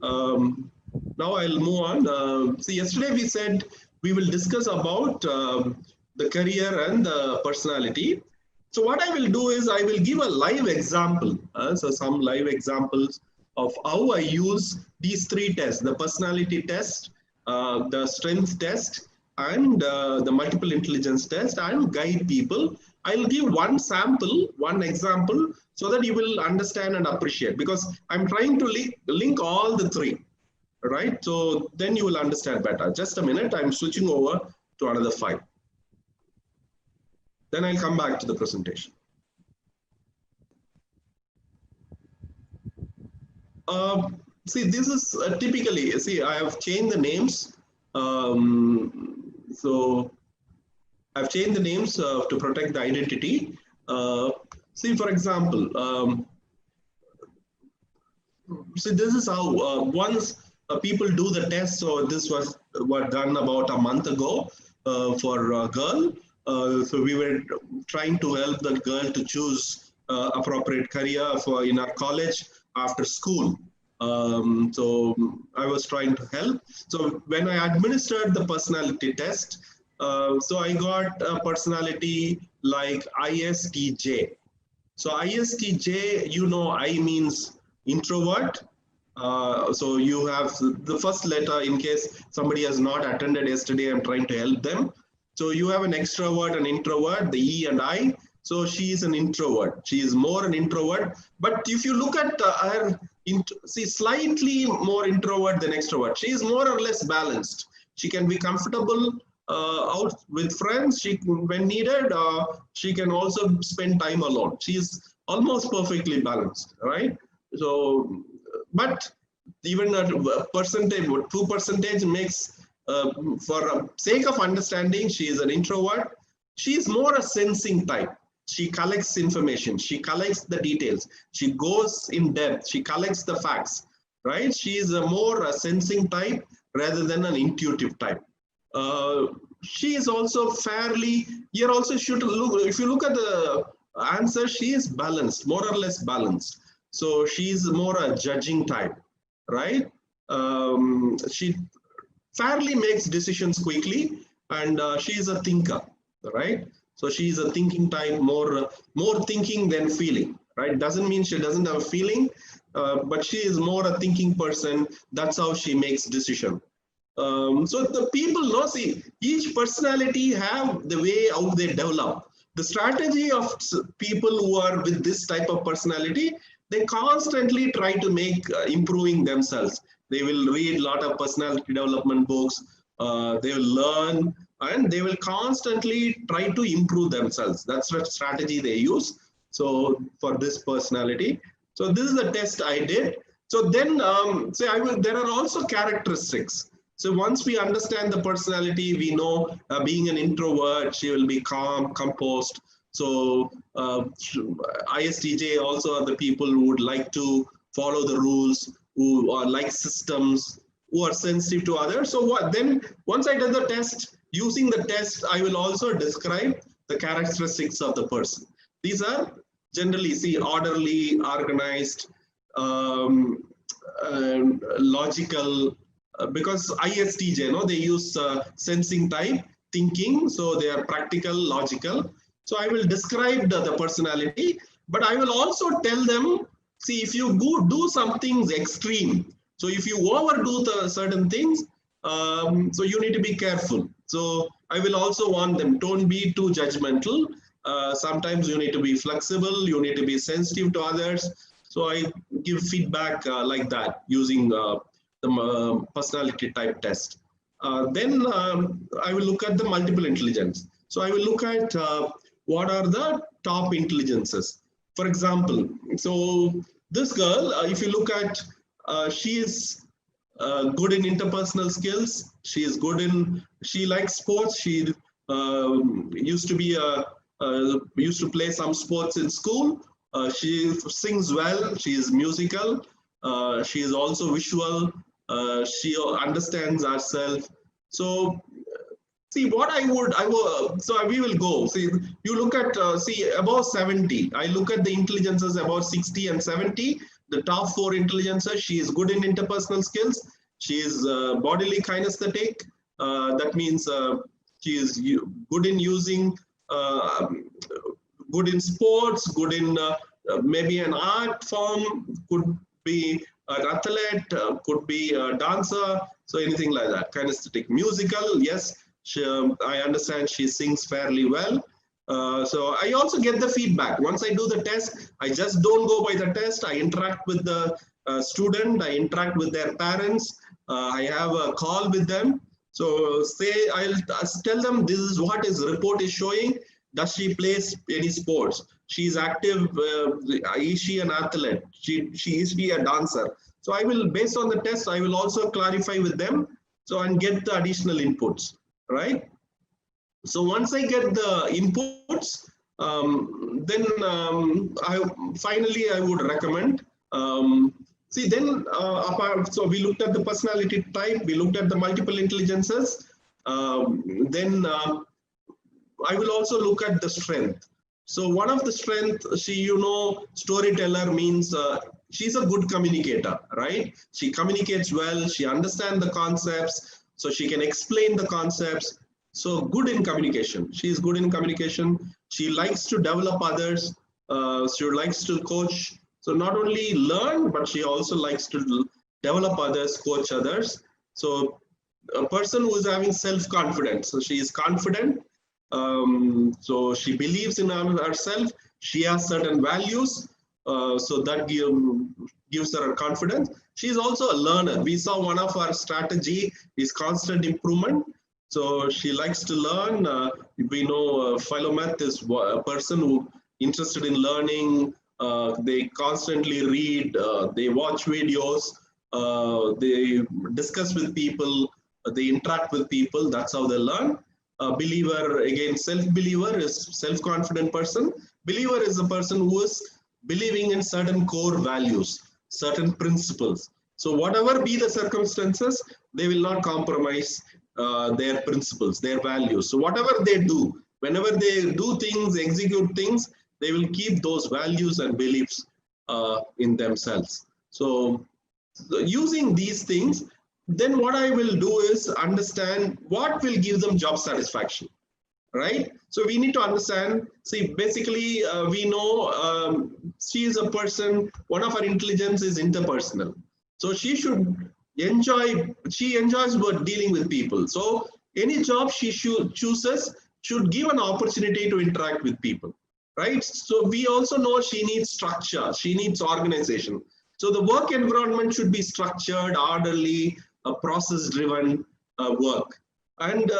D: now I'll move on. See, yesterday we said we will discuss about the career and the personality. So what I will do is I will give a live example. So some live examples of how I use these three tests: the personality test, the strength test, and the multiple intelligence test, and guide people. I'll give one sample, one example, so that you will understand and appreciate, because I'm trying to link all the three, right? So then you will understand better. Just a minute, I'm switching over to another file. Then I'll come back to the presentation. See, this is typically, see, I have changed the names. So I've changed the names to protect the identity. See, for example, see, this is how once people do the test. So this was done about a month ago for a girl. So we were trying to help the girl to choose appropriate career for in our college after school. So I was trying to help. So when I administered the personality test, so I got a personality like ISTJ. So ISTJ, you know, I means introvert. So you have the first letter in case somebody has not attended yesterday, I'm trying to help them. So you have an extrovert and introvert, the E and I. So she is an introvert. She is more an introvert. But if you look at her, she's slightly more introvert than extrovert. She is more or less balanced. She can be comfortable out with friends. She, when needed, she can also spend time alone. She is almost perfectly balanced, right? So, but even a percentage, 2% makes, for sake of understanding, she is an introvert. She is more a sensing type. She collects information. She collects the details. She goes in depth. She collects the facts, right? She is a more a sensing type rather than an intuitive type. She is also fairly, here also should look, if you look at the answer, she is balanced, more or less balanced. So she is more a judging type, right? She fairly makes decisions quickly, and she is a thinker, right? So she is a thinking type, more thinking than feeling, right? Doesn't mean she doesn't have a feeling, but she is more a thinking person. That's how she makes decision. So the people know, see, each personality have the way how they develop. The strategy of people who are with this type of personality, they constantly try to make improving themselves. They will read a lot of personality development books. They will learn, and they will constantly try to improve themselves. That's the strategy they use. So for this personality, so this is the test I did. So then, there are also characteristics. So once we understand the personality, we know being an introvert, she will be calm, composed. So ISTJ also are the people who would like to follow the rules, who are like systems, who are sensitive to others. So what then? Once I did the test, using the test, I will also describe the characteristics of the person. These are generally, see, orderly, organized, logical. Because ISTJ, no, they use sensing type, thinking, so they are practical, logical. So I will describe the personality, but I will also tell them, see, if you do some things extreme, so if you overdo the certain things, so you need to be careful. So I will also warn them, don't be too judgmental. Sometimes you need to be flexible, you need to be sensitive to others. So I give feedback like that using the personality type test. Then I will look at the multiple intelligence. So I will look at what are the top intelligences. For example, so this girl, if you look at, she is good in interpersonal skills. She is good in, she likes sports. She used to play some sports in school. She sings well. She is musical. She is also visual. She understands herself. So see what so we will go. See, you look at, see, above 70. I look at the intelligences above 60 and 70. The top 4 intelligences, she is good in interpersonal skills. She is bodily kinesthetic. That means she is good in using, good in sports, good in maybe an art form, could be an athlete, could be a dancer, so anything like that. Kinesthetic. Musical, yes, I understand she sings fairly well. So I also get the feedback. Once I do the test, I just don't go by the test. I interact with the student, I interact with their parents, I have a call with them. So say, I'll tell them this is what his report is showing. Does she play any sports? She is active. Is she an athlete? Is she a dancer? So I will, based on the test, I will also clarify with them. So and get the additional inputs, right? So once I get the inputs, then finally I would recommend See, then so we looked at the personality type, we looked at the multiple intelligences. Then I will also look at the strength. So one of the strength, storyteller means she's a good communicator, right? She communicates well, she understands the concepts, so she can explain the concepts. So good in communication. She is good in communication. She likes to develop others. She likes to coach. So not only learn, but she also likes to develop others, coach others. So a person who is having self-confidence. So she is confident. So she believes in herself. She has certain values. So that gives her confidence. She is also a learner. We saw one of our strategy is constant improvement. So she likes to learn. We know Philomath is a person who interested in learning. They constantly read, they watch videos, they discuss with people, they interact with people. That's how they learn. Believer, again, self-believer is self-confident person. Believer is a person who is believing in certain core values, certain principles. So whatever be the circumstances, they will not compromise their principles, their values. So whatever they do, whenever they do things, execute things, they will keep those values and beliefs in themselves. So using these things, then what I will do is understand what will give them job satisfaction, right? So we need to understand, see, basically we know she is a person, one of her intelligence is interpersonal. So she should enjoy, she enjoys dealing with people. So any job she chooses should give an opportunity to interact with people, right? So we also know she needs structure, she needs organization. So the work environment should be structured, orderly, process-driven work. And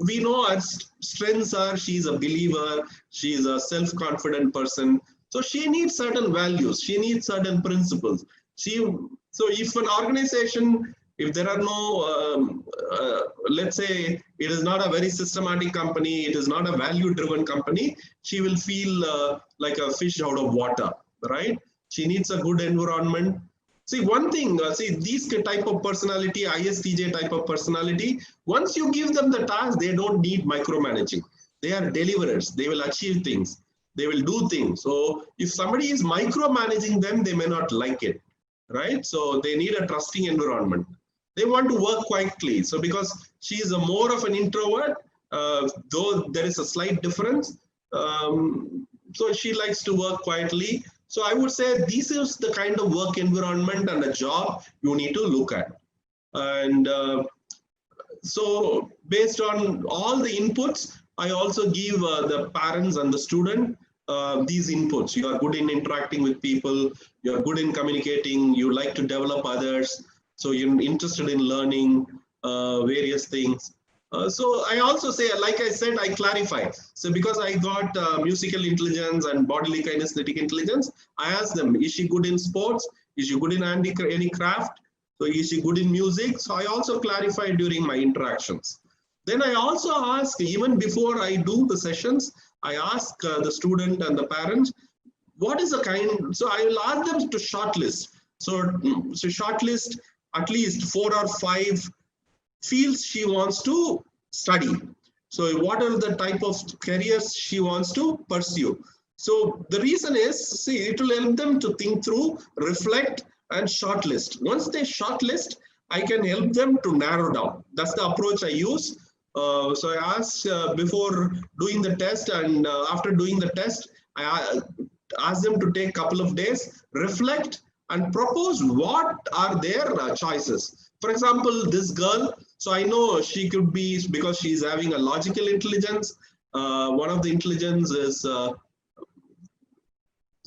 D: we know her strengths are, she's a believer, she's a self-confident person. So she needs certain values, she needs certain principles. So if an organization, if there are no, let's say it is not a very systematic company, it is not a value-driven company, she will feel like a fish out of water, right? She needs a good environment. See, one thing, see, these type of personality, ISTJ type of personality, once you give them the task, they don't need micromanaging. They are deliverers. They will achieve things. They will do things. So if somebody is micromanaging them, they may not like it, right? So they need a trusting environment. They want to work quietly. So because she is a more of an introvert, though there is a slight difference, so she likes to work quietly. So I would say this is the kind of work environment and a job you need to look at. And so based on all the inputs, I also give the parents and the student these inputs. You are good in interacting with people, you are good in communicating, you like to develop others, so you're interested in learning various things. So I also say, like I said, I clarify. So because I got musical intelligence and bodily kinesthetic intelligence, I ask them, is she good in sports? Is she good in any craft? So is she good in music? So I also clarify during my interactions. Then I also ask, even before I do the sessions, I ask the student and the parents, what is the kind, so I will ask them to shortlist. So shortlist at least 4 or 5 fields she wants to study. So what are the type of careers she wants to pursue? So the reason is, see, it will help them to think through, reflect, and shortlist. Once they shortlist, I can help them to narrow down. That's the approach I use. So I ask before doing the test, and after doing the test, I ask them to take a couple of days, reflect, and propose what are their choices. For example, this girl, so I know she could be, because she's having a logical intelligence. One of the intelligence is,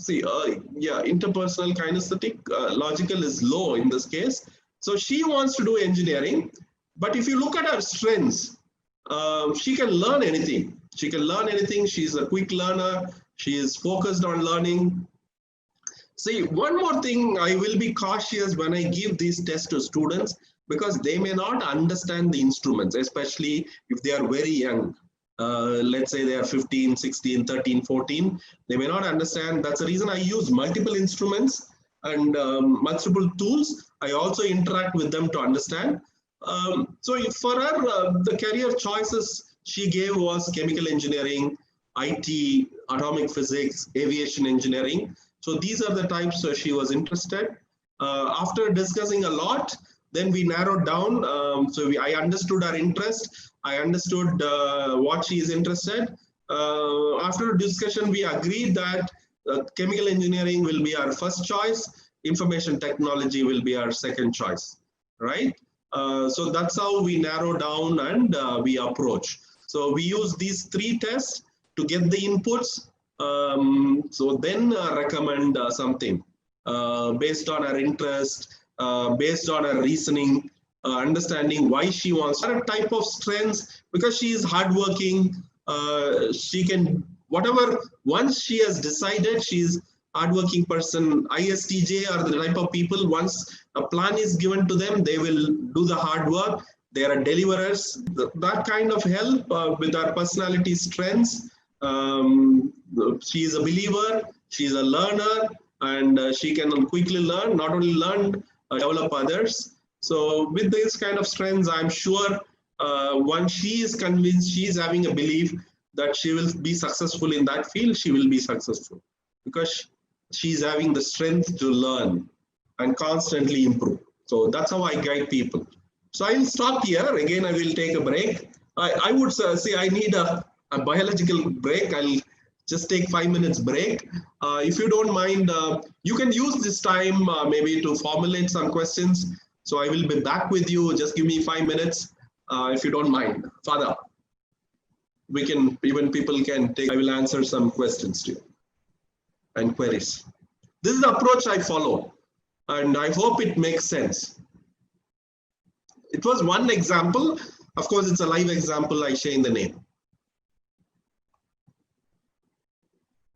D: interpersonal kinesthetic. Logical is low in this case. So she wants to do engineering. But if you look at her strengths, she can learn anything. She can learn anything. She's a quick learner. She is focused on learning. See, one more thing, I will be cautious when I give these tests to students, because they may not understand the instruments, especially if they are very young. Let's say they are 15, 16, 13, 14. They may not understand. That's the reason I use multiple instruments. and multiple tools. I also interact with them to understand. So for her, the career choices she gave was chemical engineering, IT, atomic physics, aviation engineering. So these are the types she was interested. After discussing a lot, then we narrowed down. I understood her interest. I understood what she is interested. After discussion, we agreed that chemical engineering will be our first choice. Information technology will be our second choice, right? So that's how we narrow down and we approach. So we use these 3 tests to get the inputs. So then recommend something based on her interest, based on her reasoning, understanding why she wants her type of strengths, because she is hardworking. She can, whatever, once she has decided, she's hardworking person. ISTJ are the type of people, once a plan is given to them, they will do the hard work. They are deliverers. That kind of help with our personality strengths. She is a believer, she is a learner, and she can quickly learn, not only learn, develop others. So with this kind of strengths, I'm sure once she is convinced, she is having a belief that she will be successful in that field, she will be successful, because she is having the strength to learn and constantly improve. So that's how I guide people. So I will stop here. Again, I will take a break. I would say I need a biological break. I'll just take 5 minutes break. If you don't mind, you can use this time maybe to formulate some questions. So I will be back with you. Just give me 5 minutes if you don't mind. Father, we can, even people can take, I will answer some questions to you and queries. This is the approach I follow, and I hope it makes sense. It was one example. Of course, it's a live example. I share in the name.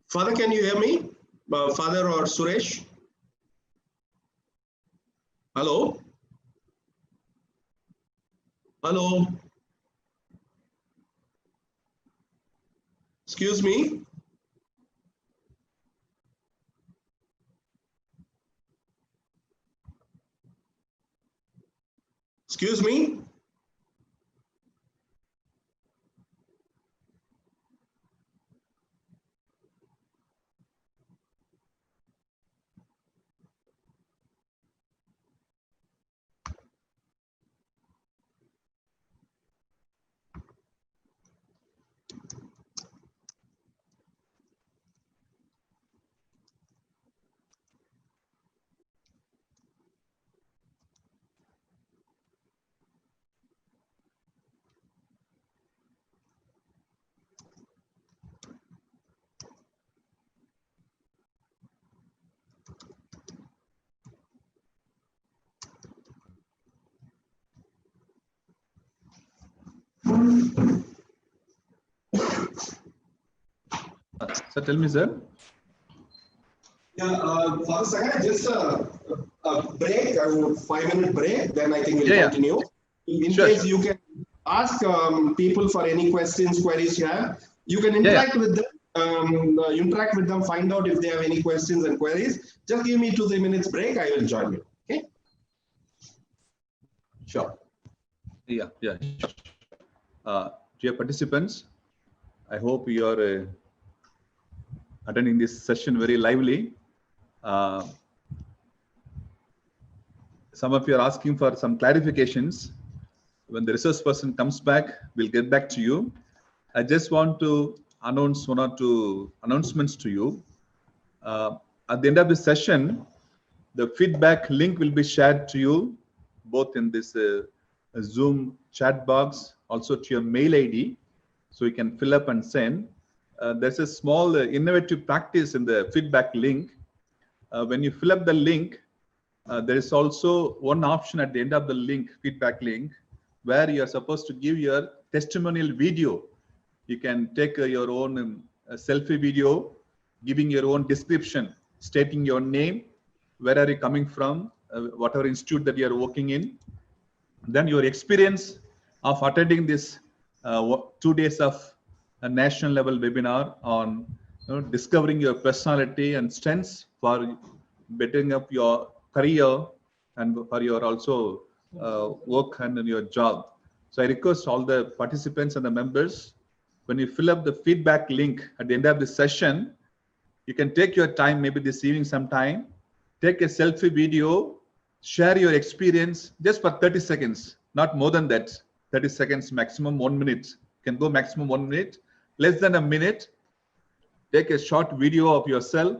D: Father, can you hear me? Father or Suresh? Hello? Hello? Excuse me? Excuse me?
C: So tell me, sir.
D: Yeah, Father Sagai, just a break, 5-minute break, then I think we'll continue. In case you can ask people for any questions, queries you have, you can interact with them, find out if they have any questions and queries. Just give me 2-3 minutes break, I will join you. Okay? Sure.
C: Yeah. Dear participants, I hope you are attending this session very lively. Some of you are asking for some clarifications. When the resource person comes back, we'll get back to you. I just want to announce 1 or 2 announcements to you. At the end of the session, the feedback link will be shared to you, both in this Zoom chat box, also to your mail ID, so you can fill up and send. There's a small innovative practice in the feedback link. When you fill up the link, there is also one option at the end of the link, feedback link, where you are supposed to give your testimonial video. You can take your own selfie video, giving your own description, stating your name, where are you coming from, whatever institute that you are working in, then your experience of attending this 2 days of a national level webinar on discovering your personality and strengths for bettering up your career and for your also work and your job. So I request all the participants and the members, when you fill up the feedback link at the end of the session, you can take your time, maybe this evening sometime, take a selfie video, share your experience just for 30 seconds, not more than that. 30 seconds, maximum 1 minute. Can go maximum 1 minute, less than a minute. Take a short video of yourself,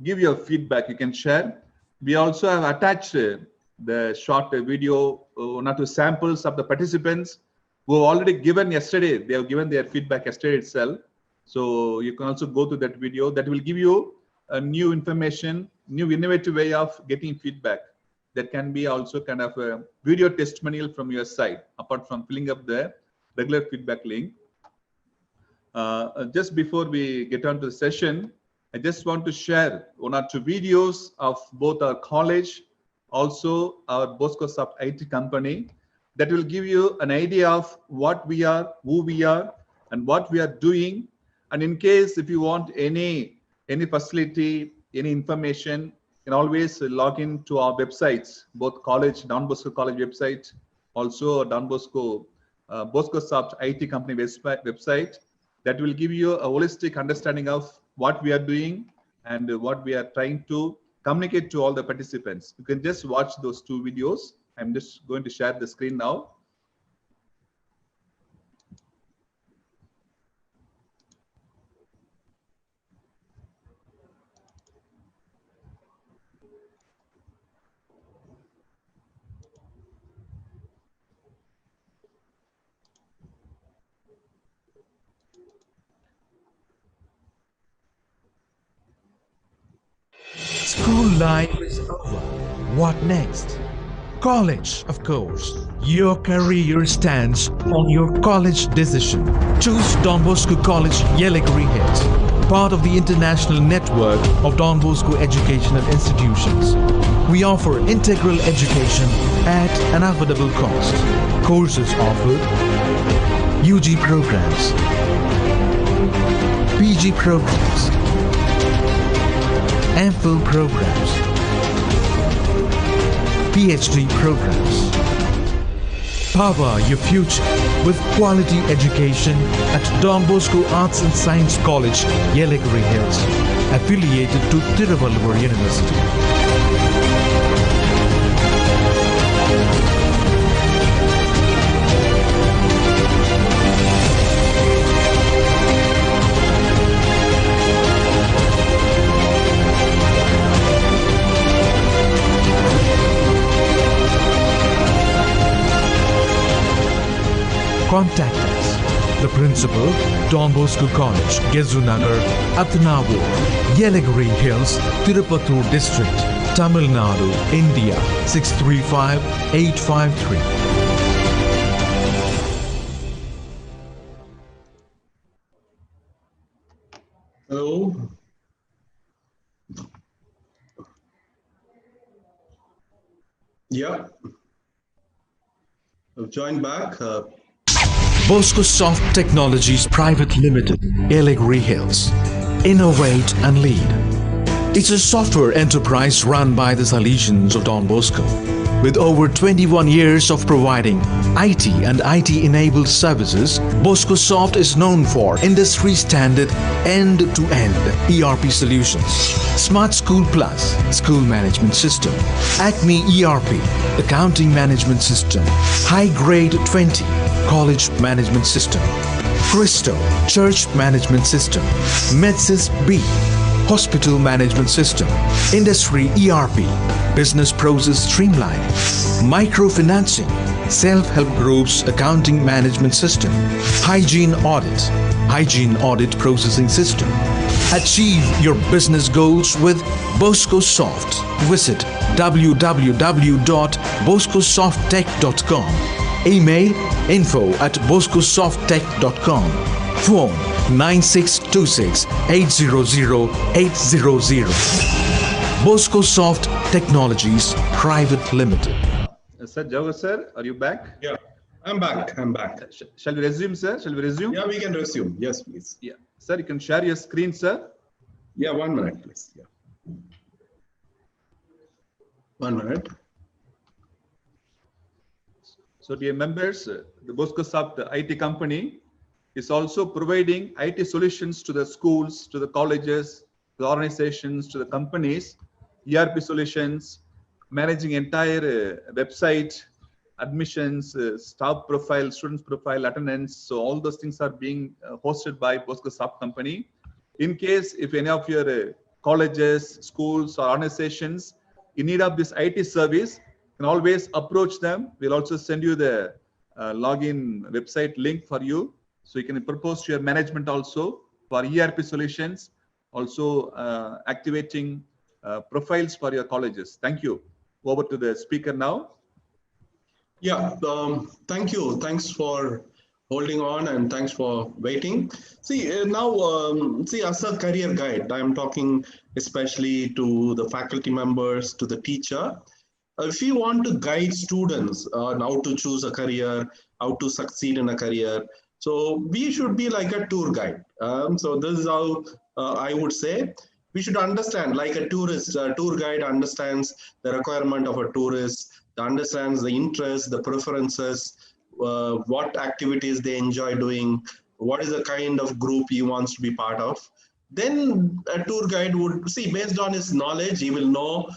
C: give your feedback, you can share. We also have attached the short video, 1 or 2 samples of the participants who have already given yesterday. They have given their feedback yesterday itself. So you can also go to that video. That will give you a new information, new innovative way of getting feedback. That can be also kind of a video testimonial from your side, apart from filling up the regular feedback link. Just before we get on to the session, I just want to share 1 or 2 videos of both our college, also our Bosco Soft IT company, that will give you an idea of what we are, who we are, and what we are doing. And in case if you want any facility, any information, you can always log in to our websites, both college, Don Bosco College website, also Don Bosco, Bosco Soft IT company website. That will give you a holistic understanding of what we are doing and what we are trying to communicate to all the participants. You can just watch those 2 videos. I'm just going to share the screen now.
A: School life is over. What next? College, of course. Your career stands on your college decision. Choose Don Bosco College, Yelagiri Hills, part of the international network of Don Bosco educational institutions. We offer integral education at an affordable cost. Courses offered: UG programs, PG programs, MPhil programs, PhD programs. Power your future with quality education at Don Bosco Arts and Science College, Yelagiri Hills, affiliated to Tiruvallur University. Contact us. The Principal, Don Bosco College, Gezunagar, Athanavur, Yelagiri Hills, Tirupattur District, Tamil Nadu, India, 635853.
D: Hello. Yeah. I've joined back.
A: Bosco Soft Technologies Private Limited, Yelagiri Hills. Innovate and lead. It's a software enterprise run by the Salesians of Don Bosco. With over 21 years of providing IT and IT-enabled services, Bosco Soft is known for industry-standard end-to-end ERP solutions, Smart School Plus, School Management System, Acme ERP, Accounting Management System, High Grade 20, College Management System, Christo, Church Management System, Medsys B, Hospital Management System, Industry ERP, Business Process Streamlining, Microfinancing, Self-Help Groups Accounting Management System, Hygiene Audit, Hygiene Audit Processing System. Achieve your business goals with Bosco Soft. Visit www.boscosofttech.com. Email info@boscosofttech.com. Phone 9626-800-800. Bosco Soft Technologies Private Limited.
C: Sir, Jawahar sir, are you back?
D: Yeah, I'm back. I'm back.
C: Shall we resume, sir? Shall we resume?
D: Yeah, we can resume. Yes, please.
C: Yeah. Sir, you can share your screen, sir.
D: Yeah, 1 minute, please. Yeah. 1 minute.
C: So dear members, the Bosco Soft IT company is also providing IT solutions to the schools, to the colleges, to the organizations, to the companies, ERP solutions, managing entire website, admissions, staff profile, students profile, attendance. So all those things are being hosted by Bosco Soft company. In case if any of your colleges, schools or organizations in need of this IT service, can always approach them. We'll also send you the login website link for you. So you can propose to your management also for ERP solutions, also activating profiles for your colleges. Thank you. Over to the speaker now.
D: Yeah, thank you. Thanks for holding on and thanks for waiting. See, see, as a career guide, I'm talking especially to the faculty members, to the teacher. If you want to guide students on how to choose a career, how to succeed in a career, so we should be like a tour guide. So this is how I would say. We should understand, like a tourist, a tour guide understands the requirement of a tourist, understands the interests, the preferences, what activities they enjoy doing, what is the kind of group he wants to be part of. Then a tour guide would see, based on his knowledge, he will know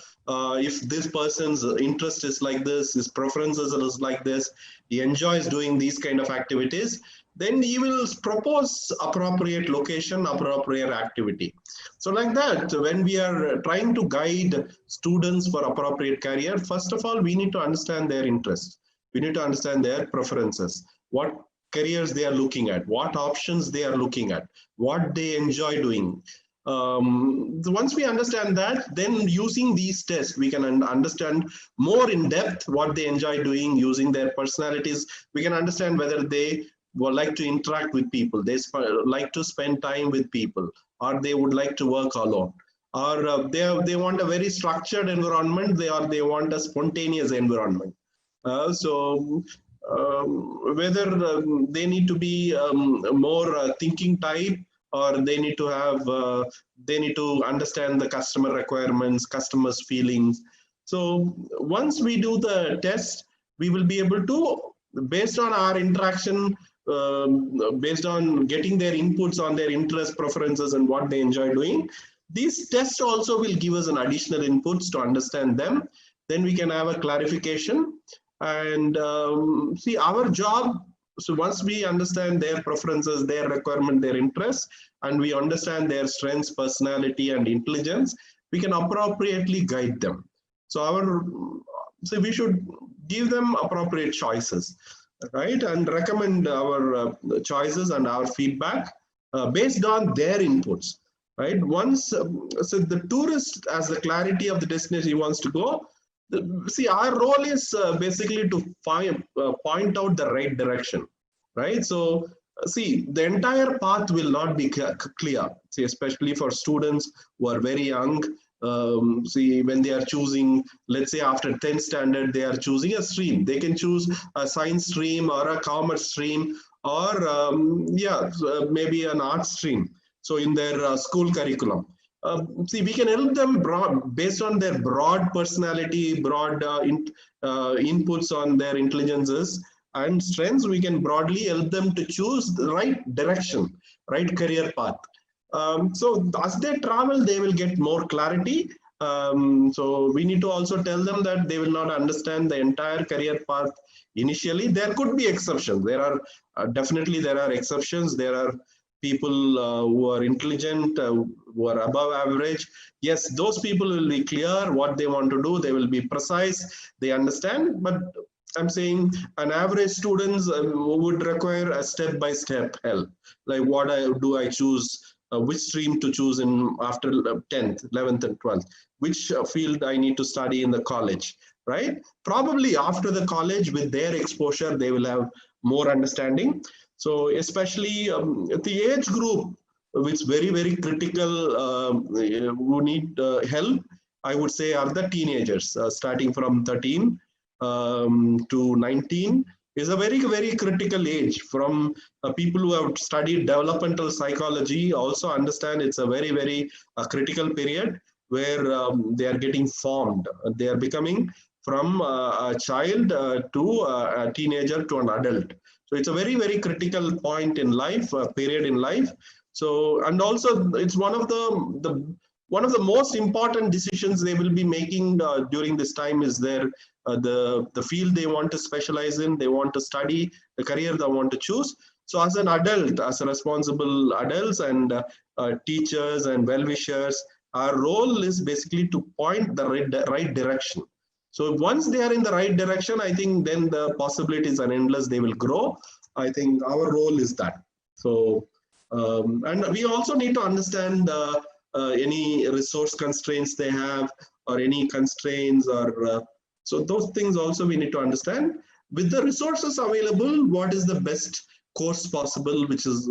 D: if this person's interest is like this, his preferences is like this, he enjoys doing these kind of activities, then he will propose appropriate location, appropriate activity. So like that, when we are trying to guide students for appropriate career, first of all, we need to understand their interests. We need to understand their preferences, what careers they are looking at, what options they are looking at, what they enjoy doing. Once we understand that, then using these tests, we can understand more in depth what they enjoy doing, using their personalities. We can understand whether they would like to interact with people, they like to spend time with people, or they would like to work alone, or they want a very structured environment, they want a spontaneous environment. Whether they need to be more thinking type, or they need to have they need to understand the customer requirements, customers' feelings. So once we do the test, we will be able to, based on our interaction, based on getting their inputs on their interests, preferences, and what they enjoy doing, these tests also will give us an additional inputs to understand them. Then we can have a clarification and see our job. So once we understand their preferences, their requirement, their interests, and we understand their strengths, personality, and intelligence, we can appropriately guide them. So we should give them appropriate choices, right? And recommend our choices and our feedback based on their inputs, right? Once, so the tourist has the clarity of the destination he wants to go. See, our role is basically to point out the right direction, right? So, see, the entire path will not be clear. See, especially for students who are very young. See, when they are choosing, let's say after 10th standard, they are choosing a stream. They can choose a science stream or a commerce stream, or maybe an art stream. So in their school curriculum. See, we can help them based on their broad personality, broad inputs on their intelligences and strengths. We can broadly help them to choose the right direction, right career path. So as they travel, they will get more clarity. So we need to also tell them that they will not understand the entire career path initially. There could be exceptions. There are definitely there are exceptions. There are people who are intelligent, who are above average. Yes, those people will be clear what they want to do. They will be precise. They understand. But I'm saying an average student would require a step-by-step help. Like what do I choose? Which stream to choose in after 10th, 11th, and 12th? Which field I need to study in the college, right? Probably after the college, with their exposure, they will have more understanding. So especially the age group, which very, very critical, who need help, I would say are the teenagers, starting from 13 to 19 is a very, very critical age. From people who have studied developmental psychology also understand it's a very, very critical period where they are getting formed. They are becoming from a child to a teenager to an adult. So it's a very, very critical point in life, period in life. So, and also it's one of the most important decisions they will be making during this time is the field they want to specialize in, they want to study, the career they want to choose. So as an adult, as a responsible adults and teachers and well-wishers, our role is basically to point the right direction. So once they are in the right direction, I think then the possibilities are endless, they will grow. I think our role is that. So, and we also need to understand any resource constraints they have, or any constraints, or so those things also we need to understand. With the resources available, what is the best course possible, which is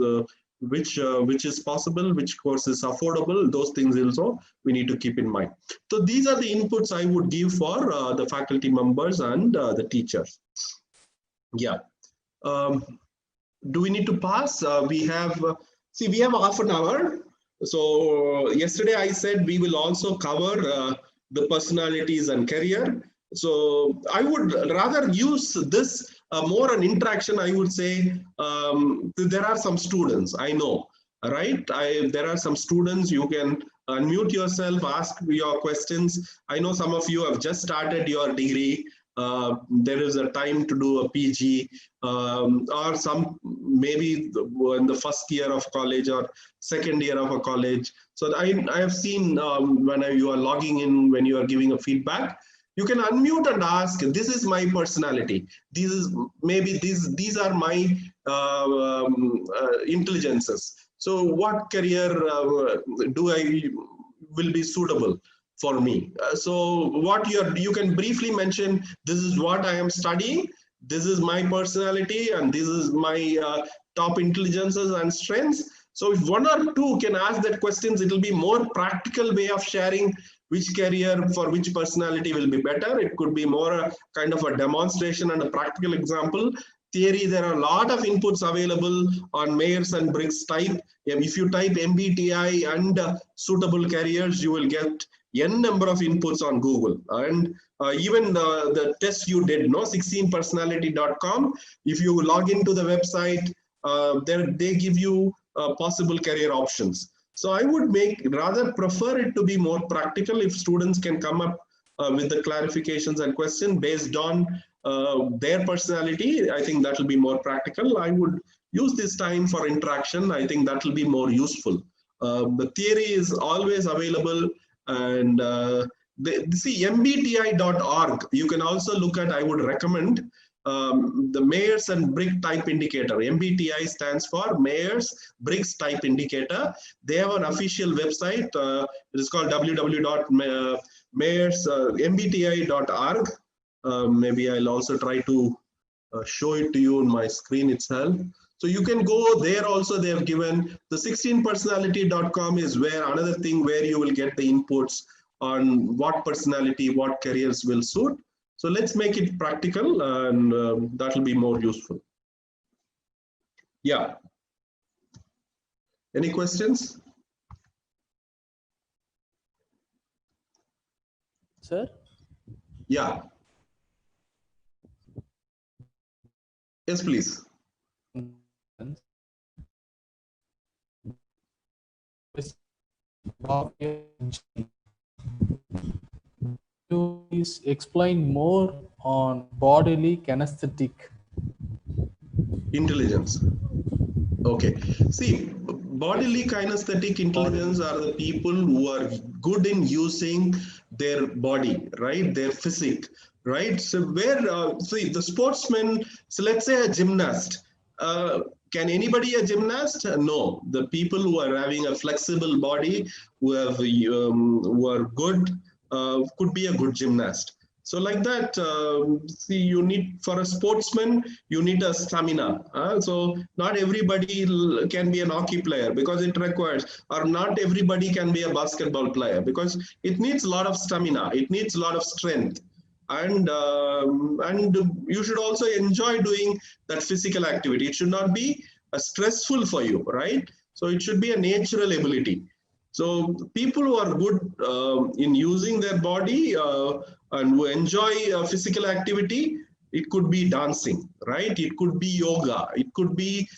D: possible, which course is affordable, those things also we need to keep in mind. So these are the inputs I would give for the faculty members and the teachers. Yeah. Do we need to pass? We have half an hour. So yesterday I said we will also cover the personalities and career. So I would rather use this more an interaction. I would say there are some students I know, right? There are some students, you can unmute yourself, ask your questions. I know some of you have just started your degree. There is a time to do a PG, or some maybe in the first year of college or second year of a college. So I have seen when you are logging in, when you are giving a feedback, you can unmute and ask, this is my personality. This is maybe these are my intelligences. So what career will be suitable for me? So what you can briefly mention, this is what I am studying, this is my personality, and this is my top intelligences and strengths. So if one or two can ask that questions, it will be more practical way of sharing which career for which personality will be better. It could be more a kind of a demonstration and a practical example. Theory, there are a lot of inputs available on Myers and Briggs type. If you type MBTI and suitable careers, you will get n number of inputs on Google. And even the test you did, 16personality.com, if you log into the website, they give you possible career options. So I would rather prefer it to be more practical. If students can come up with the clarifications and questions based on their personality, I think that will be more practical. I would use this time for interaction. I think that will be more useful. The theory is always available, and see mbti.org. You can also look at, I would recommend the Myers and Briggs type indicator. MBTI stands for Myers Briggs type indicator. They have an official website. It is called www.myers.mbti.org. Maybe I'll also try to show it to you on my screen itself. So you can go there also. They have given the 16personality.com is where another thing where you will get the inputs on what personality, what careers will suit. So let's make it practical, and that will be more useful. Yeah. Any questions?
B: Sir?
D: Yeah. Yes, please.
B: Please explain more on bodily kinesthetic
D: intelligence. Okay. See, bodily kinesthetic intelligence are the people who are good in using their body, right? Their physique, right? So where, see, the sportsman, so let's say a gymnast, can anybody a gymnast? No. The people who are having a flexible body, who are good, could be a good gymnast. So like that, see, you need, for a sportsman, you need a stamina. So not everybody can be an hockey player because it requires, or not everybody can be a basketball player because it needs a lot of stamina. It needs a lot of strength. And you should also enjoy doing that physical activity. It should not be stressful for you, right? So it should be a natural ability. So people who are good in using their body and who enjoy physical activity, it could be dancing, right? It could be yoga. It could be,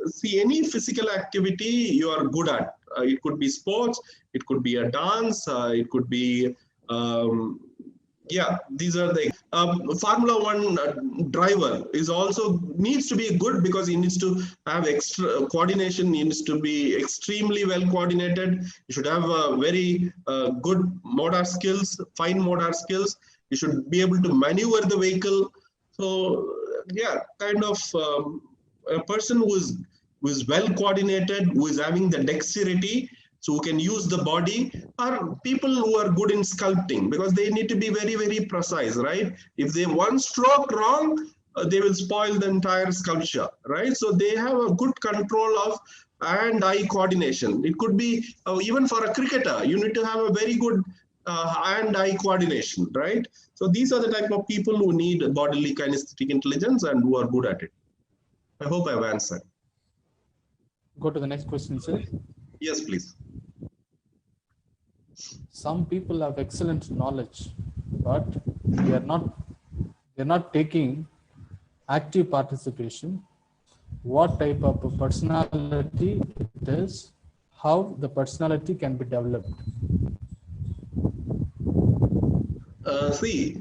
D: see, any physical activity you are good at. It could be sports. It could be a dance. It could be, yeah, these are the Formula One driver is also needs to be good because he needs to have extra coordination. He needs to be extremely well coordinated. You should have very good motor skills, fine motor skills. You should be able to maneuver the vehicle. So yeah, kind of a person who is well coordinated, who is having the dexterity, so who can use the body, are people who are good in sculpting because they need to be very, very precise, right? If they one stroke wrong, they will spoil the entire sculpture, right? So they have a good control of hand-eye coordination. It could be even for a cricketer, you need to have a very good hand-eye coordination, right? So these are the type of people who need bodily kinesthetic intelligence and who are good at it. I hope I've answered.
B: Go to the next question, sir.
D: Yes, please.
B: Some people have excellent knowledge, but they're not taking active participation. What type of a personality it is, how the personality can be developed?
D: See,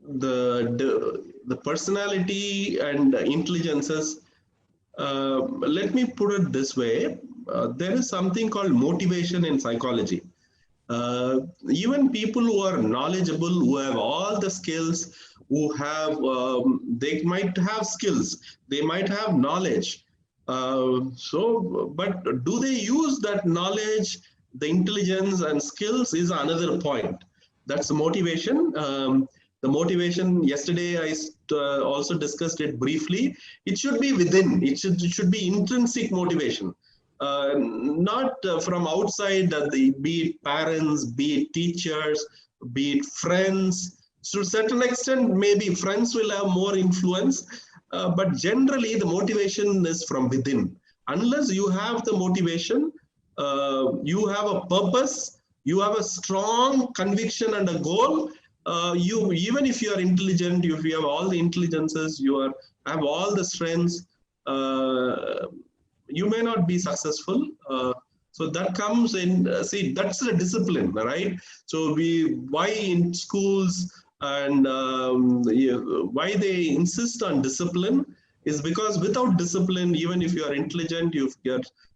D: the personality and intelligences, let me put it this way. There is something called motivation in psychology. Even people who are knowledgeable, who have all the skills, who have, they might have skills, they might have knowledge. But do they use that knowledge, the intelligence and skills is another point. That's the motivation. The motivation, yesterday I also discussed it briefly. It should be within, it should be intrinsic motivation. Not from outside, be it parents, be it teachers, be it friends. To a certain extent, maybe friends will have more influence, but generally the motivation is from within. Unless you have the motivation, you have a purpose, you have a strong conviction and a goal, even if you are intelligent, if you have all the intelligences, have all the strengths, you may not be successful. So that comes in, see, that's the discipline, right? So why in schools and why they insist on discipline is because without discipline, even if you are intelligent,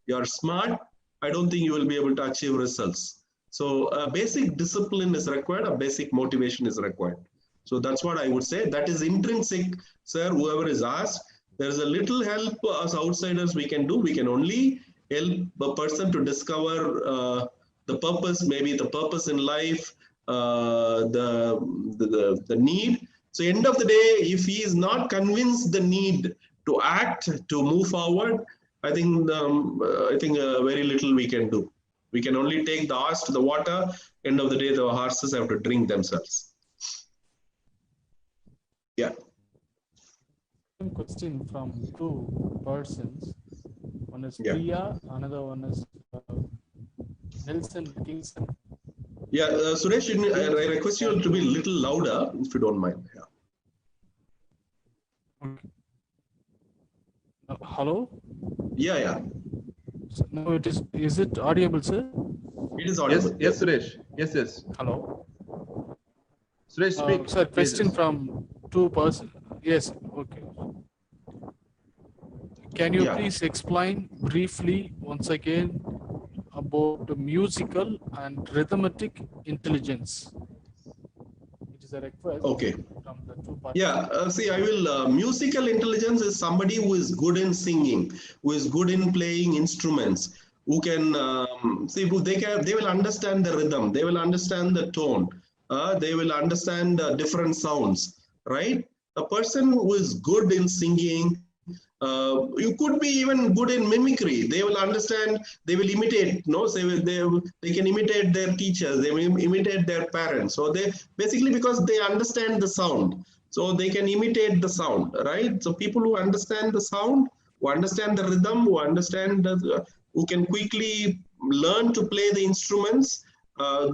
D: you're smart, I don't think you will be able to achieve results. So a basic discipline is required, a basic motivation is required. So that's what I would say. That is intrinsic, sir, whoever is asked. There's a little help as outsiders we can do. We can only help a person to discover the purpose, maybe the purpose in life, the need. So end of the day, if he is not convinced the need to act, to move forward, I think very little we can do. We can only take the horse to the water. End of the day, the horses have to drink themselves. Yeah.
B: Question from two persons. One is Priya, another one is Nelson Kingston.
D: Yeah, Suresh, I request you to be a little louder, if you don't mind. Yeah.
B: Okay. Hello?
D: Yeah.
B: So now is it audible, sir?
D: It is audible.
C: Yes, Suresh. Yes.
B: Hello.
C: Suresh, speak.
B: Sir, question from two persons. Yes, okay. Can you please explain briefly once again about the musical and rhythmic intelligence? It is a request.
D: Okay.
B: From the two parties.
D: Yeah, see, I will. Musical intelligence is somebody who is good in singing, who is good in playing instruments, who can see. They will understand the rhythm. They will understand the tone. They will understand different sounds. Right. A person who is good in singing. You could be even good in mimicry. They will understand. They will imitate. No, they can imitate their teachers. They will imitate their parents. So they basically, because they understand the sound, so they can imitate the sound, right? So people who understand the sound, who understand the rhythm, who understand who can quickly learn to play the instruments.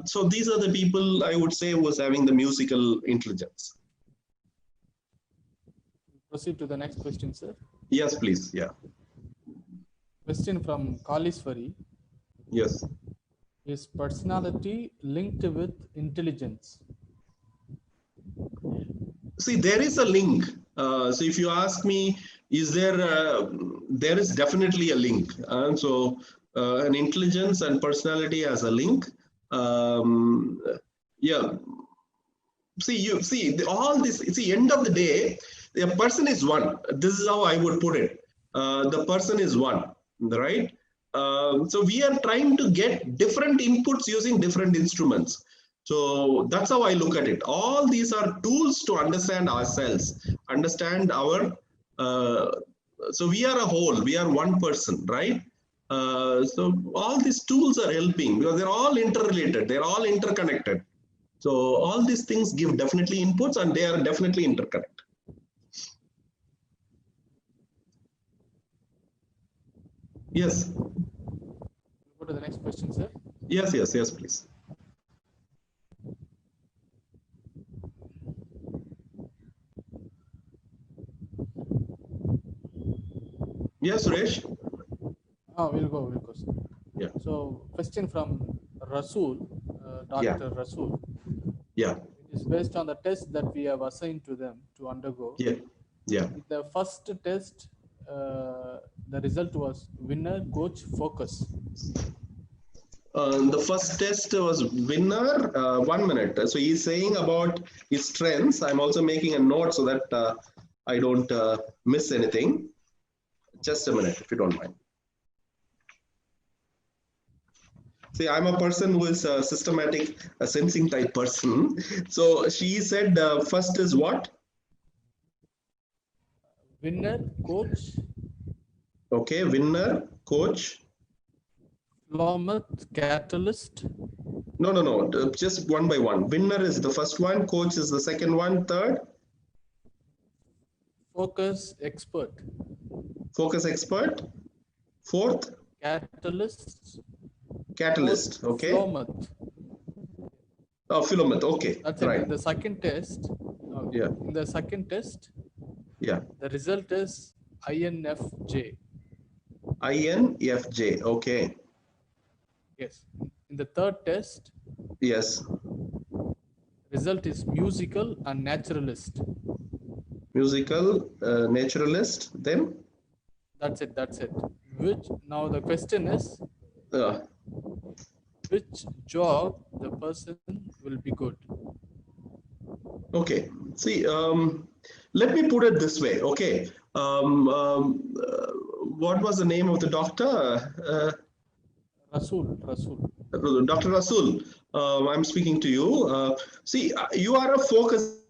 D: So these are the people I would say was having the musical intelligence.
B: Proceed to the next question, sir.
D: Yes, please. Yeah.
B: Question from Kaliswari.
D: Yes.
B: Is personality linked with intelligence?
D: See, there is a link. So if you ask me, is there is definitely a link. An intelligence and personality has a link. Yeah. All this, end of the day, a person is one. This is how I would put it. The person is one, right? So we are trying to get different inputs using different instruments. So that's how I look at it. All these are tools to understand ourselves, understand our, so we are a whole, we are one person, right? So all these tools are helping because they're all interrelated, they're all interconnected. So all these things give definitely inputs and they are definitely interconnected. Yes.
B: Go to the next question, sir.
D: Yes, please. Yes, Suresh.
B: We'll go, sir.
D: Yeah.
B: So, question from Rasool, Dr. Rasool.
D: Yeah.
B: It is based on the test that we have assigned to them to undergo.
D: Yeah. Yeah.
B: The first test, the result was winner, coach, focus.
D: The first test was winner. 1 minute. So he's saying about his strengths. I'm also making a note so that I don't miss anything. Just a minute, if you don't mind. See, I'm a person who is a systematic, a sensing type person. So she said first is what?
B: Winner, coach.
D: Okay, winner, coach.
B: Plummet, catalyst.
D: No. Just one by one. Winner is the first one. Coach is the second one. Third?
B: Focus, expert.
D: Focus, expert. Fourth?
B: Catalyst.
D: Catalyst. Okay.
B: Plummet.
D: Oh, Philomath. Okay.
B: That's
D: right.
B: it. In the second test.
D: Yeah.
B: In the second test.
D: Yeah.
B: The result is INFJ.
D: INFJ. Okay.
B: Yes. In the third test.
D: Yes.
B: Result is musical and naturalist.
D: Musical, naturalist. Then?
B: That's it. Which now the question is, which job the person will be good?
D: Okay. See, let me put it this way. Okay. What was the name of the doctor?
B: Rasool.
D: Dr. Rasool, I'm speaking to you. See, you are a focus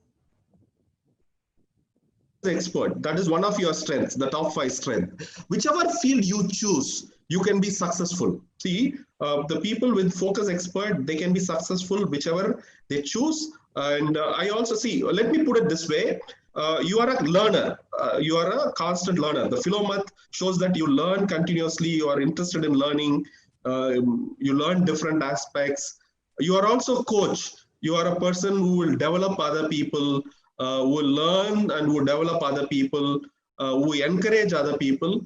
D: expert. That is one of your strengths, the top 5 strengths. Whichever field you choose, you can be successful. See, the people with focus expert, they can be successful whichever they choose. And I also see, let me put it this way. You are a learner. You are a constant learner. The Philomath shows that you learn continuously. You are interested in learning. You learn different aspects. You are also a coach. You are a person who will develop other people, who will learn and who develop other people, who encourage other people.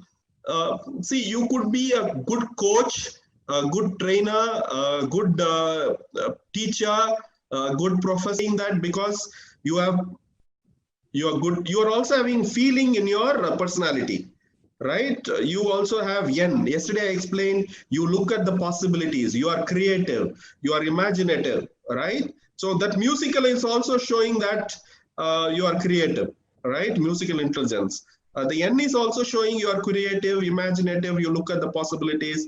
D: See, you could be a good coach, a good trainer, a good teacher, a good professor in that because you are good. You are also having feeling in your personality, right? You also have yen. Yesterday I explained, you look at the possibilities. You are creative. You are imaginative, right? So that musical is also showing that you are creative, right? Musical intelligence. The N is also showing you are creative, imaginative, you look at the possibilities.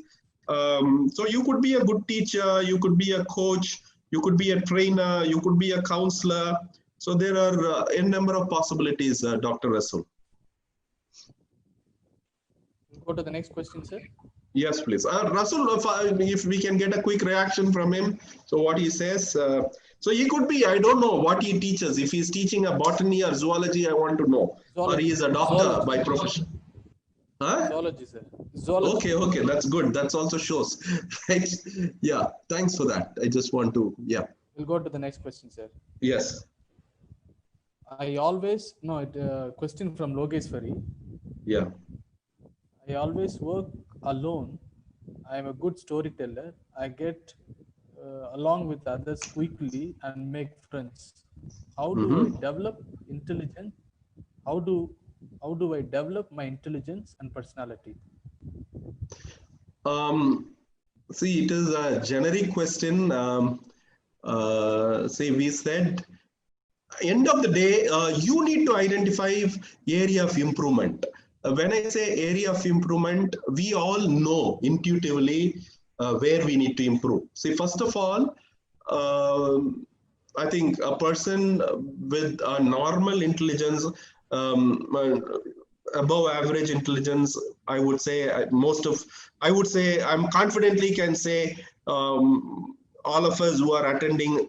D: So you could be a good teacher, you could be a coach, you could be a trainer, you could be a counselor. So there are a number of possibilities, Dr. Rasool.
B: Go to the next question, sir.
D: Yes, please. Rasool, if we can get a quick reaction from him. So what he says, so he could be, I don't know what he teaches. If he's teaching a botany or zoology, I want to know. Zoology. Or he is a doctor by profession. Huh?
B: Zoology, sir. Zoology.
D: Okay, okay, that's good. That's also shows, right? Yeah, thanks for that. I just want to, yeah.
B: We'll go to the next question, sir.
D: Yes.
B: I always, no, question from Logeshwari.
D: Yeah.
B: I always work alone. I am a good storyteller. I get along with others quickly and make friends. How do I develop intelligence? How do I develop my intelligence and personality?
D: See, it is a generic question. See, we said, end of the day, you need to identify area of improvement. When I say area of improvement, we all know intuitively where we need to improve. See, first of all, I think a person with a normal intelligence, above average intelligence, I would say I'm confidently can say all of us who are attending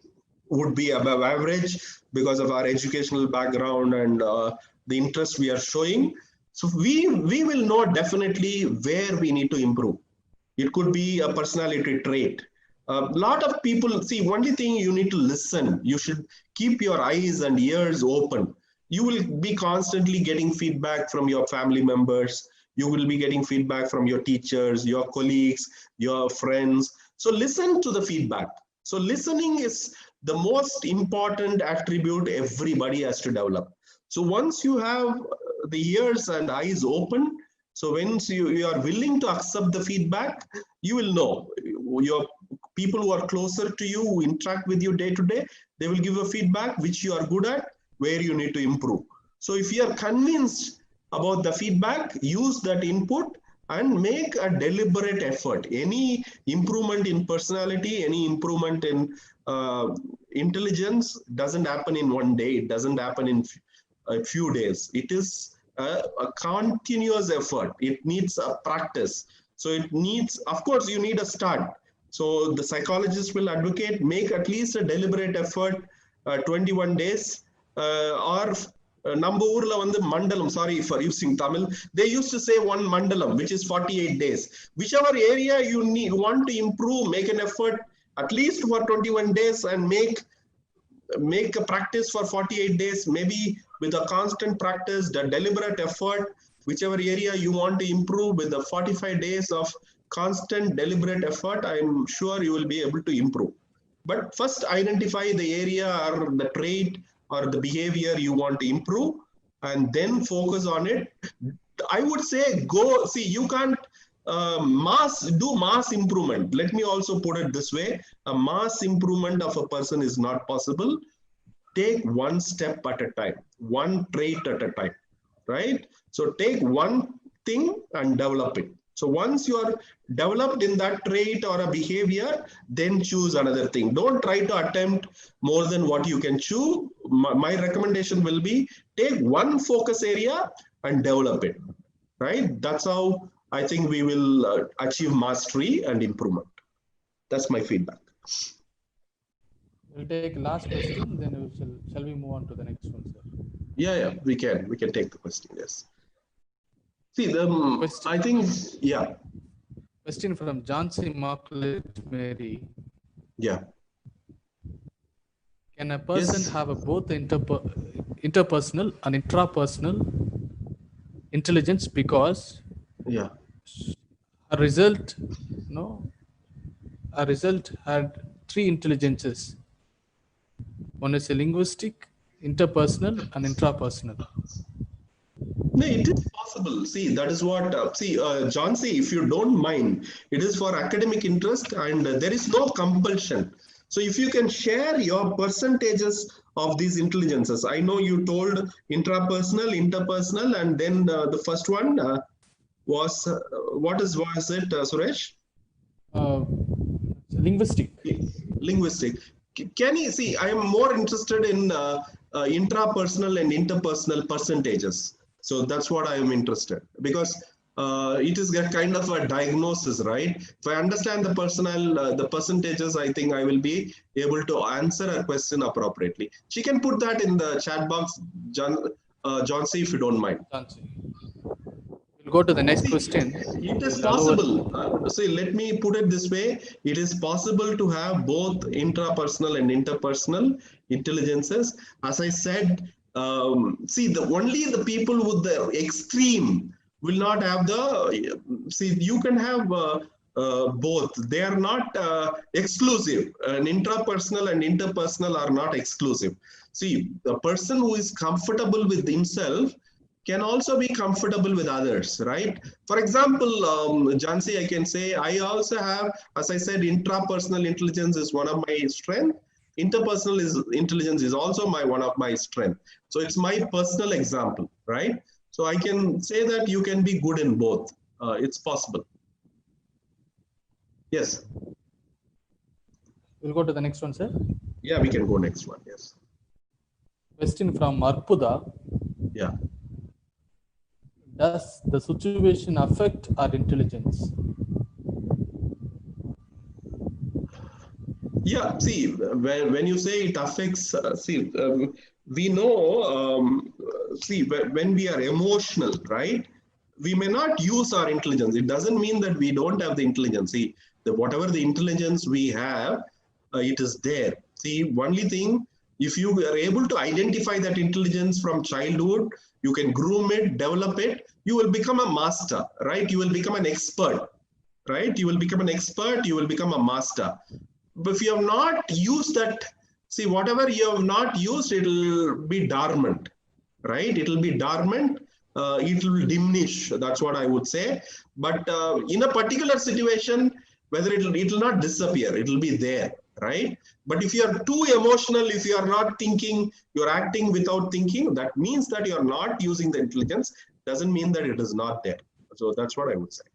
D: would be above average because of our educational background and the interest we are showing. So we will know definitely where we need to improve. It could be a personality trait. A lot of people, see, only thing you need to listen. You should keep your eyes and ears open. You will be constantly getting feedback from your family members. You will be getting feedback from your teachers, your colleagues, your friends. So listen to the feedback. So listening is the most important attribute everybody has to develop. So once you have the ears and eyes open, so once you are willing to accept the feedback, you will know. Your people who are closer to you, who interact with you day to day, they will give a feedback which you are good at, where you need to improve. So if you are convinced about the feedback, use that input and make a deliberate effort. Any improvement in personality, any improvement in intelligence doesn't happen in one day. It doesn't happen in a few days. It is a continuous effort. It needs a practice. So it needs, of course, you need a start. So the psychologist will advocate, make at least a deliberate effort, 21 days, or நம்ம ஊர்ல வந்து மண்டலம், sorry for using Tamil, they used to say one mandalam, which is 48 days. Whichever area you want to improve, make an effort at least for 21 days and make a practice for 48 days, maybe with a constant practice, the deliberate effort, whichever area you want to improve, with the 45 days of constant deliberate effort, I'm sure you will be able to improve. But first identify the area or the trait or the behavior you want to improve, and then focus on it. I would say you can't do mass improvement. Let me also put it this way. A mass improvement of a person is not possible. Take one step at a time, one trait at a time, right? So take one thing and develop it. So once you are developed in that trait or a behavior, then choose another thing. Don't try to attempt more than what you can chew. My recommendation will be take one focus area and develop it, right? That's how I think we will achieve mastery and improvement. That's my feedback.
B: We'll take last question, then shall we move on to the next one, sir?
D: Yeah, we can take the question, yes. See, question. I think, yeah.
B: Question from Jansi Marklet Mary.
D: Yeah.
B: Can a person have both interpersonal and intrapersonal intelligence, because a result had 3 intelligences. One is a linguistic, interpersonal, and intrapersonal.
D: No, it is possible. See, that is what, John, if you don't mind, it is for academic interest and there is no compulsion. So if you can share your percentages of these intelligences. I know you told intrapersonal, interpersonal, and then the first one was it, Suresh?
B: Linguistic.
D: Linguistic. Can you see, I am more interested in intrapersonal and interpersonal percentages. So that's what I am interested, because it is a kind of a diagnosis, right? If I understand the percentages, I think I will be able to answer her question appropriately. She can put that in the chat box, John C, if you don't mind.
B: We'll Go to the next question.
D: It is
B: We'll allow-
D: possible. See, let me put it this way. It is possible to have both intrapersonal and interpersonal intelligences. As I said, see, only the people with the extreme will not have the, see, you can have both. They are not exclusive. An intrapersonal and interpersonal are not exclusive. See, the person who is comfortable with himself can also be comfortable with others, right? For example, Jansi, I can say, I also have, as I said, intrapersonal intelligence is one of my strengths. Interpersonal intelligence is also one of my strengths. So it's my personal example, right? So I can say that you can be good in both. It's possible. Yes.
B: We'll go to the next one, sir.
D: Yeah, we can go next one. Yes.
B: Question from Arpuda.
D: Yeah.
B: Does the situation affect our intelligence?
D: Yeah, see, when you say it affects, we know, see, when we are emotional, right, we may not use our intelligence. It doesn't mean that we don't have the intelligence. See, whatever the intelligence we have, it is there. See, only thing, if you are able to identify that intelligence from childhood, you can groom it, develop it, you will become a master, right? You will become an expert, right? You will become an expert, you will become a master. But if you have not used that, see, whatever you have not used, it will be dormant, right? It will be dormant, it will diminish, that's what I would say. But in a particular situation, whether it will not disappear, it will be there, right? But if you are too emotional, if you are not thinking, you're acting without thinking, that means that you're not using the intelligence, doesn't mean that it is not there. So that's what I would say.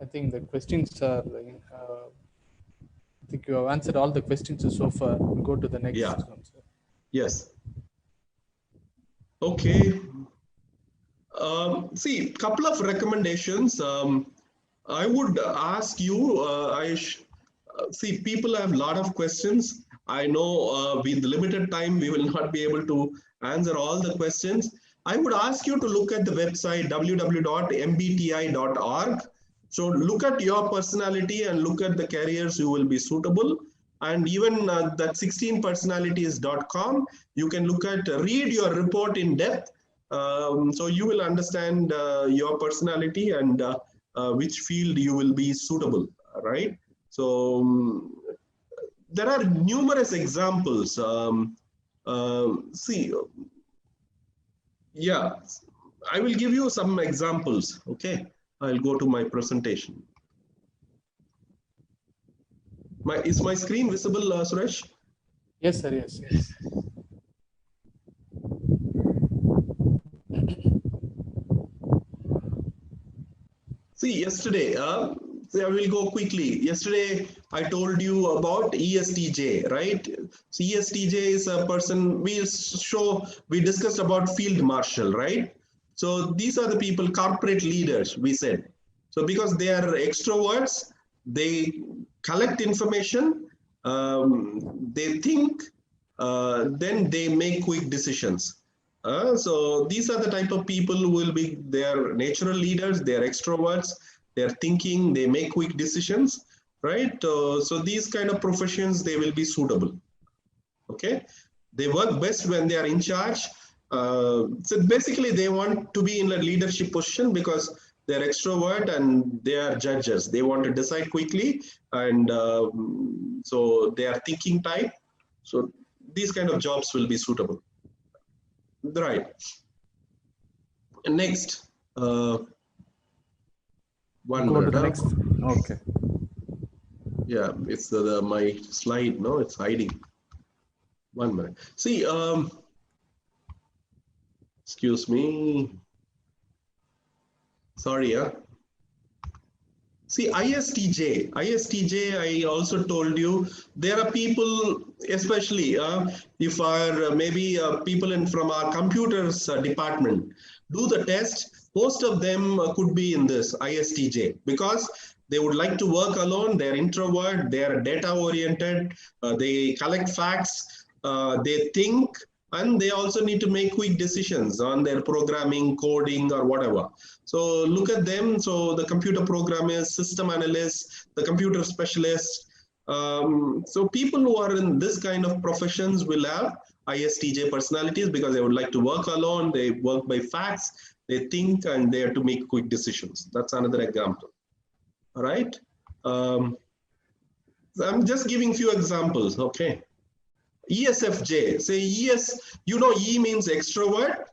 B: I think the questions are, I think you have answered all the questions so far. We'll go to the next one, sir.
D: Yes. Okay. See, couple of recommendations. I would ask you, see, people have a lot of questions. I know with limited time, we will not be able to answer all the questions. I would ask you to look at the website www.mbti.org. So look at your personality and look at the careers you will be suitable. And even that 16personalities.com, you can look at, read your report in depth. So you will understand your personality and which field you will be suitable, right? So there are numerous examples. See, yeah, I will give you some examples. Okay, I'll go to my presentation. Is my screen visible, Suresh?
B: Yes, sir. Yes. Yes.
D: See, yesterday, I will go quickly. Yesterday, I told you about ESTJ, right? So ESTJ is a person, we discussed about field marshal, right? So these are the people, corporate leaders, we said. So because they are extroverts, they collect information, they think, then they make quick decisions. So these are the type of people who will be, they are natural leaders, they are extroverts, they are thinking, they make quick decisions, right? So these kind of professions, they will be suitable. Okay, they work best when they are in charge. So basically they want to be in a leadership position because they're extrovert and they are judges. They want to decide quickly, and so they are thinking type. So these kind of jobs will be suitable. Right. And next, one
B: Go to the next. Okay.
D: Yeah, it's my slide. No, it's hiding. 1 minute. See, excuse me. Sorry, See, ISTJ, I also told you, there are people, especially if our maybe people from our computers department do the test, most of them could be in this ISTJ because they would like to work alone, they're introvert, they're data oriented, they collect facts, they think, and they also need to make quick decisions on their programming, coding, or whatever. So look at them. So the computer programmers, system analysts, the computer specialists. So people who are in this kind of professions will have ISTJ personalities because they would like to work alone, they work by facts, they think, and they have to make quick decisions. That's another example. All right. I'm just giving few examples, okay. ESFJ, say ES, you know, E means extrovert,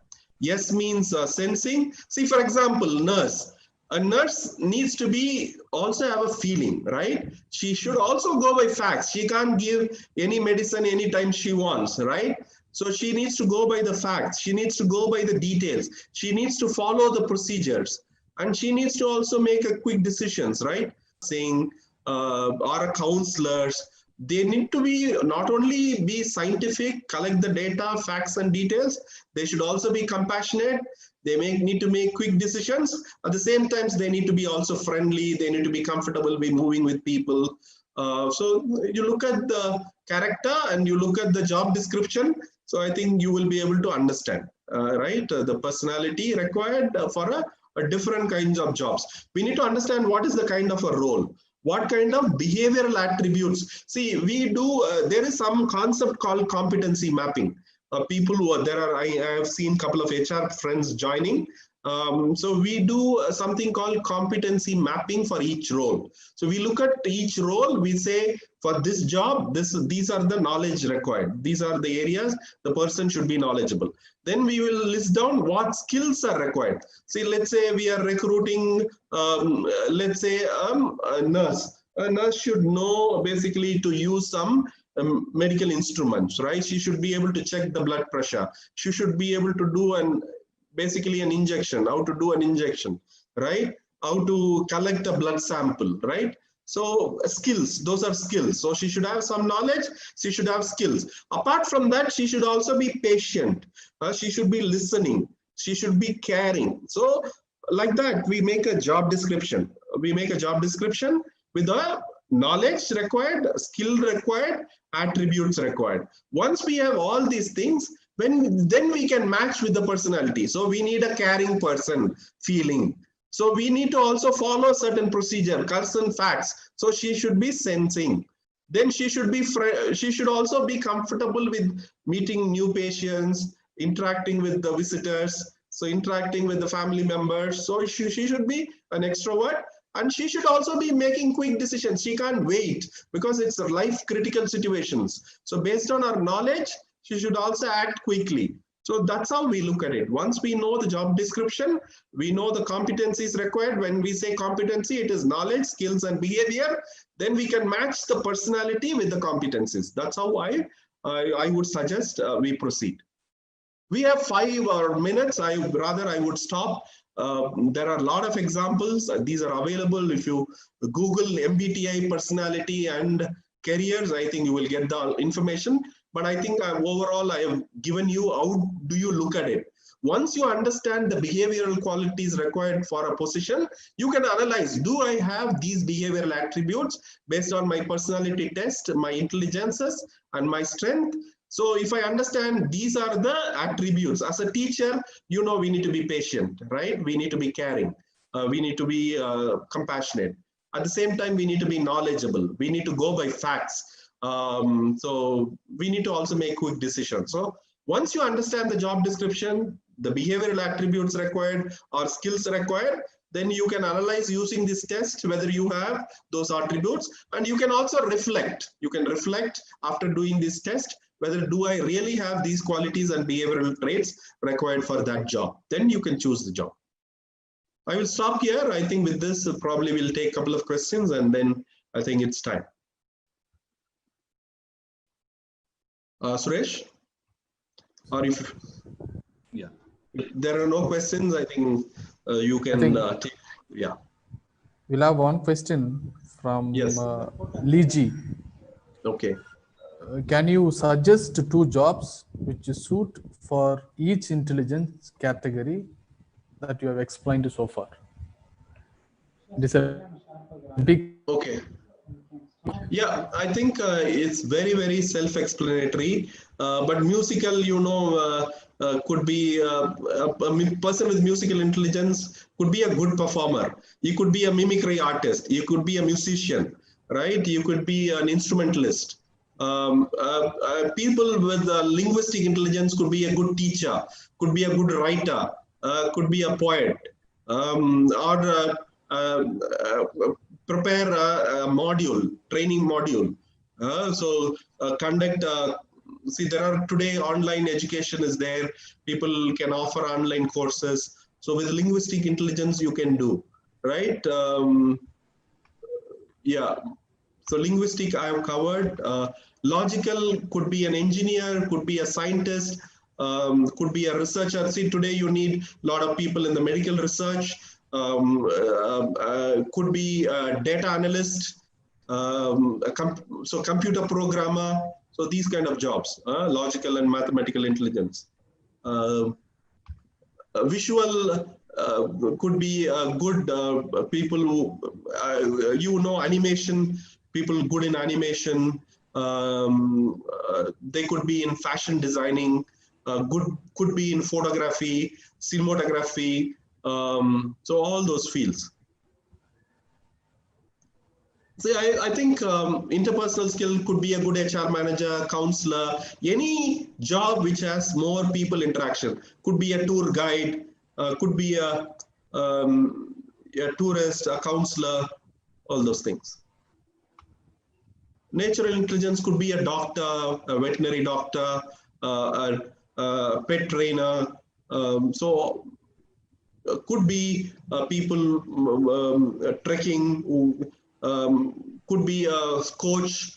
D: S means sensing. See, for example, nurse. A nurse needs to be also have a feeling, right? She should also go by facts. She can't give any medicine anytime she wants, right? So she needs to go by the facts. She needs to go by the details. She needs to follow the procedures. And she needs to also make a quick decisions, right? Saying, or a counselors, they need to be not only be scientific, collect the data, facts and details, they should also be compassionate. They need to make quick decisions. At the same time, they need to be also friendly. They need to be comfortable with moving with people. So you look at the character and you look at the job description. So I think you will be able to understand, right? The personality required for a different kinds of jobs. We need to understand what is the kind of a role. What kind of behavioral attributes? See, we do, there is some concept called competency mapping. People who are, I have seen a couple of HR friends joining. So we do something called competency mapping for each role. So we look at each role, we say for this job, these are the knowledge required. These are the areas the person should be knowledgeable. Then we will list down what skills are required. See, let's say we are recruiting, let's say a nurse. A nurse should know basically to use some medical instruments, right? She should be able to check the blood pressure. She should be able to do basically an injection, how to do an injection, right? How to collect a blood sample, right? So skills, those are skills. So she should have some knowledge, she should have skills. Apart from that, she should also be patient. She should be listening. She should be caring. So like that, we make a job description. We make a job description with the knowledge required, skill required, attributes required. Once we have all these things, then we can match with the personality. So we need a caring person, feeling. So we need to also follow certain procedure, certain facts. So she should be sensing. Then she should also be comfortable with meeting new patients, interacting with the visitors, so interacting with the family members. So she should be an extrovert. And she should also be making quick decisions. She can't wait because it's life critical situations. So based on her knowledge, she should also act quickly. So that's how we look at it. Once we know the job description, we know the competencies required. When we say competency, it is knowledge, skills, and behavior. Then we can match the personality with the competencies. That's how I would suggest we proceed. We have 5 minutes. I would stop. There are a lot of examples. These are available. If you Google MBTI personality and careers, I think you will get the information. But I think overall, I have given you how do you look at it. Once you understand the behavioral qualities required for a position, you can analyze, do I have these behavioral attributes based on my personality test, my intelligences, and my strength? So if I understand these are the attributes, as a teacher, you know, we need to be patient, right? We need to be caring. We need to be compassionate. At the same time, we need to be knowledgeable. We need to go by facts. So we need to also make quick decisions. So once you understand the job description, the behavioral attributes required or skills required, then you can analyze using this test whether you have those attributes, and you can also reflect. You can reflect after doing this test whether do I really have these qualities and behavioral traits required for that job. Then you can choose the job. I will stop here. I think with this probably we'll take a couple of questions and then I think it's time. Suresh? Or if there are no questions, I think you can take, yeah.
B: We'll have one question from Liji.
D: Okay.
B: Can you suggest 2 jobs which suit for each intelligence category that you have explained so far? This is a big.
D: Okay. Yeah, I think it's very, very self-explanatory. But musical, could be a person with musical intelligence could be a good performer. You could be a mimicry artist. You could be a musician, right? You could be an instrumentalist. People with linguistic intelligence could be a good teacher, could be a good writer, could be a poet, or prepare a module, training module. Conduct. See, there are today online education is there. People can offer online courses. So with linguistic intelligence, you can do, right? Yeah. So linguistic I have covered. Logical could be an engineer, could be a scientist, could be a researcher. See, today you need a lot of people in the medical research. Could be a data analyst, so computer programmer. So these kind of jobs, logical and mathematical intelligence. Visual could be good people who animation, people good in animation. They could be in fashion designing, could be in photography, cinematography. So all those fields. See, I think interpersonal skill could be a good HR manager, counselor, any job which has more people interaction. Could be a tour guide, could be a tourist, a counselor, all those things. Natural intelligence could be a doctor, a veterinary doctor, a pet trainer. So could be people trekking, could be a coach,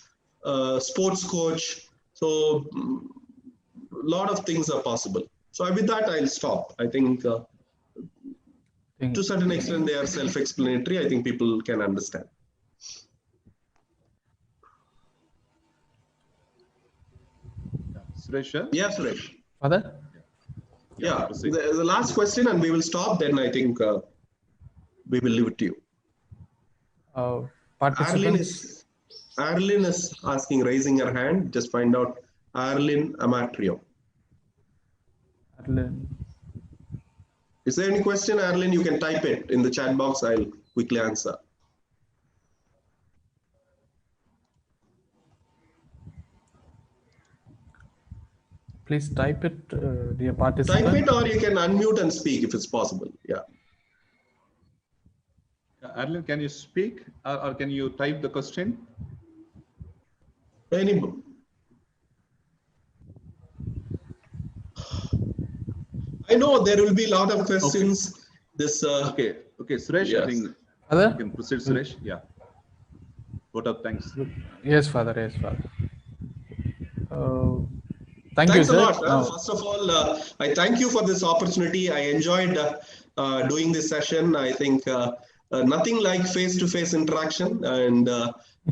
D: sports coach. So a lot of things are possible. So with that, I'll stop. I think to a certain extent, they are self-explanatory. I think people can understand.
C: Suresh?
D: Yeah, Suresh.
B: Father?
D: Yeah, the last question, and we will stop. Then I think we will leave it to you. Arlene is asking, raising her hand. Just find out Arlene Amatrio.
B: Arlene.
D: Is there any question, Arlene? You can type it in the chat box. I'll quickly answer.
B: Please type it, dear participant.
D: Type it, or you can unmute and speak if it's possible. Yeah.
C: Arlene, can you speak, or can you type the question?
D: Anybody? I know there will be a lot of questions. Okay. This.
C: Okay, Suresh. Yes. I think
B: Father?
C: you can proceed, Suresh. Yeah. Vote of thanks.
B: Yes, Father. Yes, Father. Thanks
D: a lot. First of all, I thank you for this opportunity. I enjoyed doing this session. I think nothing like face-to-face interaction, and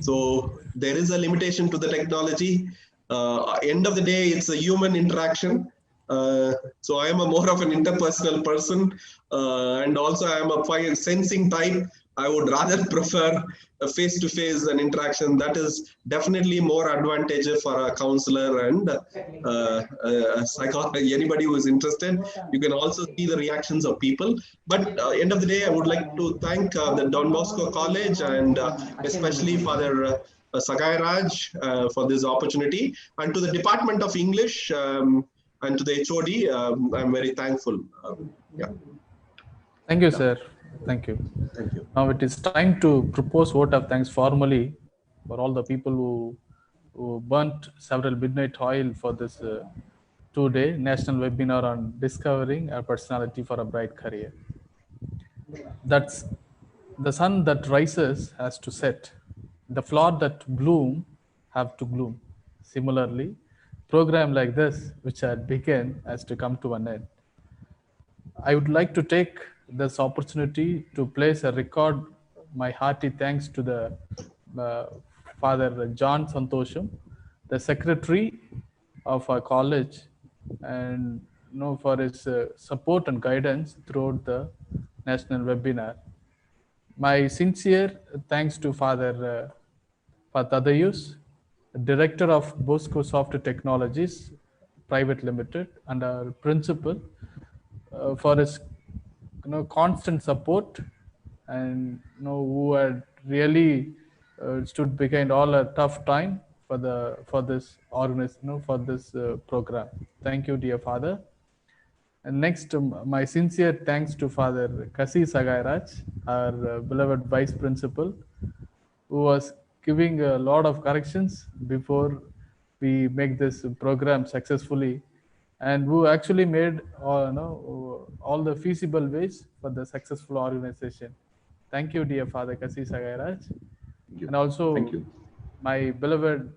D: so there is a limitation to the technology. End of the day, it's a human interaction. So I am more of an interpersonal person, and also I am a sensing type. I would rather prefer a face-to-face and interaction. That is definitely more advantageous for a counselor and a psychologist. Anybody who is interested, you can also see the reactions of people. But end of the day, I would like to thank the Don Bosco College and especially Father Sagai Raj for this opportunity, and to the Department of English and to the HOD. I'm very thankful. Yeah.
B: Thank you, sir. Thank you.
D: Thank you.
B: Now it is time to propose vote of thanks formally for all the people who burnt several midnight oil for this 2-day national webinar on discovering a personality for a bright career. That's the sun that rises has to set. The flower that bloom have to bloom. Similarly, program like this, which had begun, has to come to an end. I would like to take this opportunity to place a record my hearty thanks to the Father John Santosham, the secretary of our college, and for his support and guidance throughout the national webinar. My sincere thanks to Father Patadayus, Director of Bosco Soft Technologies Private Limited, and our principal for his constant support, and who had really stood behind all a tough time for this program. Thank you, dear Father. And next, my sincere thanks to Father Kasi Sagairaj, our beloved Vice Principal, who was giving a lot of corrections before we make this program successfully, and who actually made all the feasible ways for the successful organization. Thank you, dear Father Kasi Sagairaj. And also,
C: thank you.
B: My beloved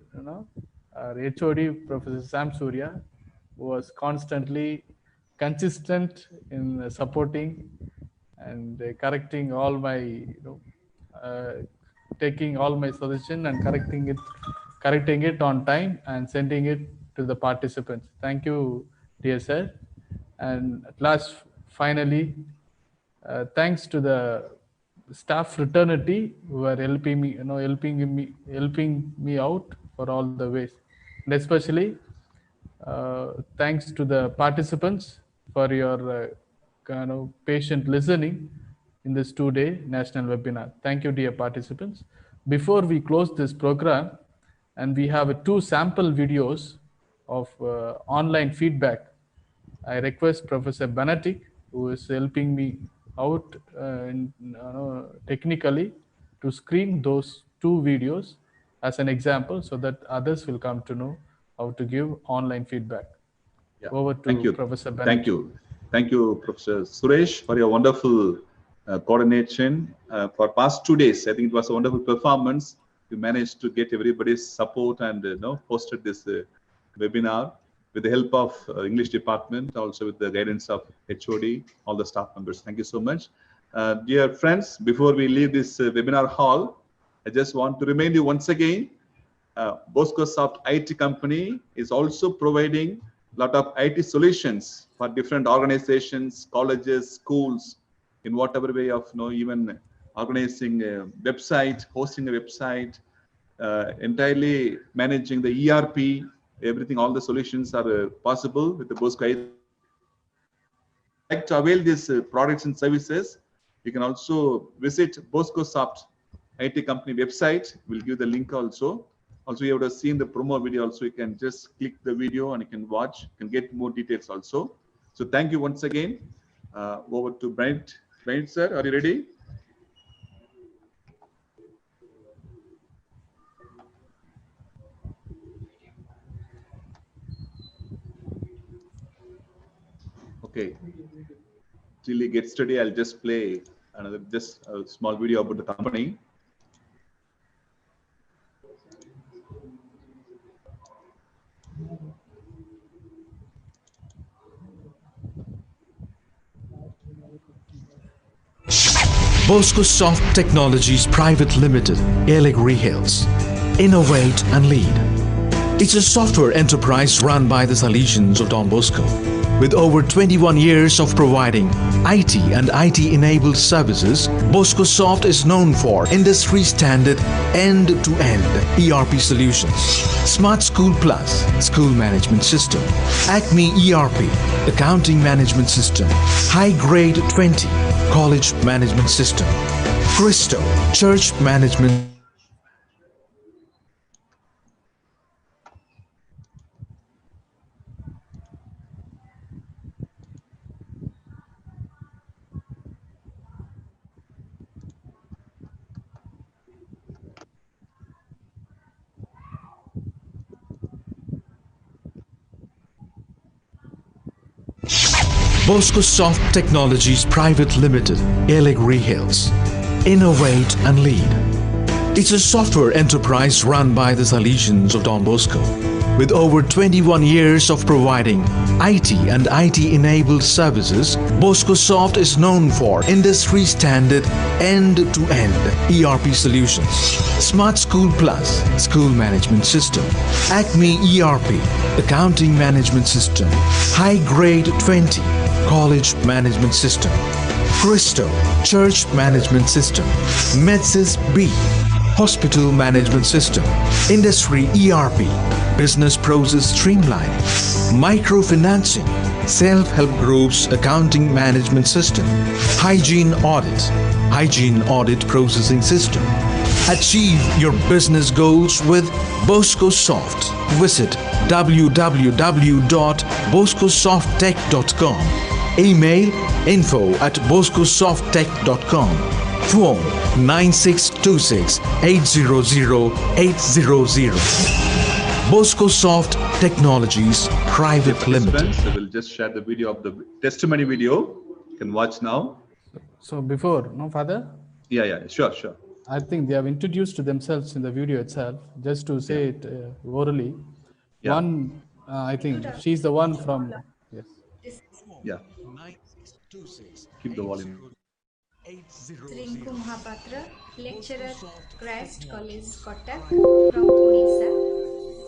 B: our HOD, Professor Sam Surya, who was constantly consistent in supporting and correcting all my, taking all my suggestion and correcting it on time and sending it to the participants. Thank you, dear sir. And at last, finally, thanks to the staff fraternity who are helping me out for all the ways, and especially thanks to the participants for your patient listening in this 2-day national webinar. Thank you, dear participants. Before we close this program, and we have 2 sample videos of online feedback, I request Professor Benetic, who is helping me out technically, to screen those 2 videos as an example, so that others will come to know how to give online feedback. Yeah. Over to
C: Thank you,
B: Professor Benetic.
C: Thank you. Thank you, Professor Suresh, for your wonderful coordination. For past 2 days, I think it was a wonderful performance. You managed to get everybody's support and hosted this webinar with the help of English department, also with the guidance of HOD, all the staff members. Thank you so much. Dear friends, before we leave this webinar hall, I just want to remind you once again, Bosco Soft IT company is also providing a lot of IT solutions for different organizations, colleges, schools, in whatever way of even organizing a website, hosting a website, entirely managing the ERP, everything, all the solutions are possible with the Bosco IT. If you like to avail these products and services, you can also visit Bosco Soft IT company website. We'll give the link also. Also, you have seen the promo video also. You can just click the video and you can watch, you can get more details also. So thank you once again. Over to Brent. Brent, sir, are you ready? Okay. Till he gets ready, I'll just play another just a small video about the company.
A: Bosco Soft Technologies Private Limited, Yelagiri Hills. Innovate and lead. It's a software enterprise run by the Salesians of Don Bosco. With over 21 years of providing IT and IT-enabled services, Bosco Soft is known for industry-standard end-to-end ERP solutions, Smart School Plus, School Management System, Acme ERP, Accounting Management System, High Grade 20, College Management System, Cristo, Church Management. Bosco Soft Technologies Private Limited, Yelagiri Hills. Innovate and lead. It's a software enterprise run by the Salesians of Don Bosco. With over 21 years of providing IT and IT-enabled services, Bosco Soft is known for industry-standard end-to-end ERP solutions, Smart School Plus, School Management System, Acme ERP, Accounting Management System, High Grade 20, College Management System, Cristo, Church Management System, Medsys B, hospital management system, industry ERP, business process streamlining, microfinancing, self-help groups accounting management system, hygiene audit processing system. Achieve your business goals with Bosco Soft. Visit www.boscosofttech.com. Email info@boscosofttech.com. Phone 9626 800 800. Bosco Soft Technologies Private Limited.
C: I will just share the video of the testimony video. You can watch now.
B: So before, no, Father?
C: Yeah, sure.
B: I think they have introduced themselves in the video itself, just to say it orally.
C: Yeah.
B: One, I think she's the one from, yes.
C: Yeah. Keep the volume.
G: Rinku Mahapatra, lecturer, Christ College, Kotak, from Odisha.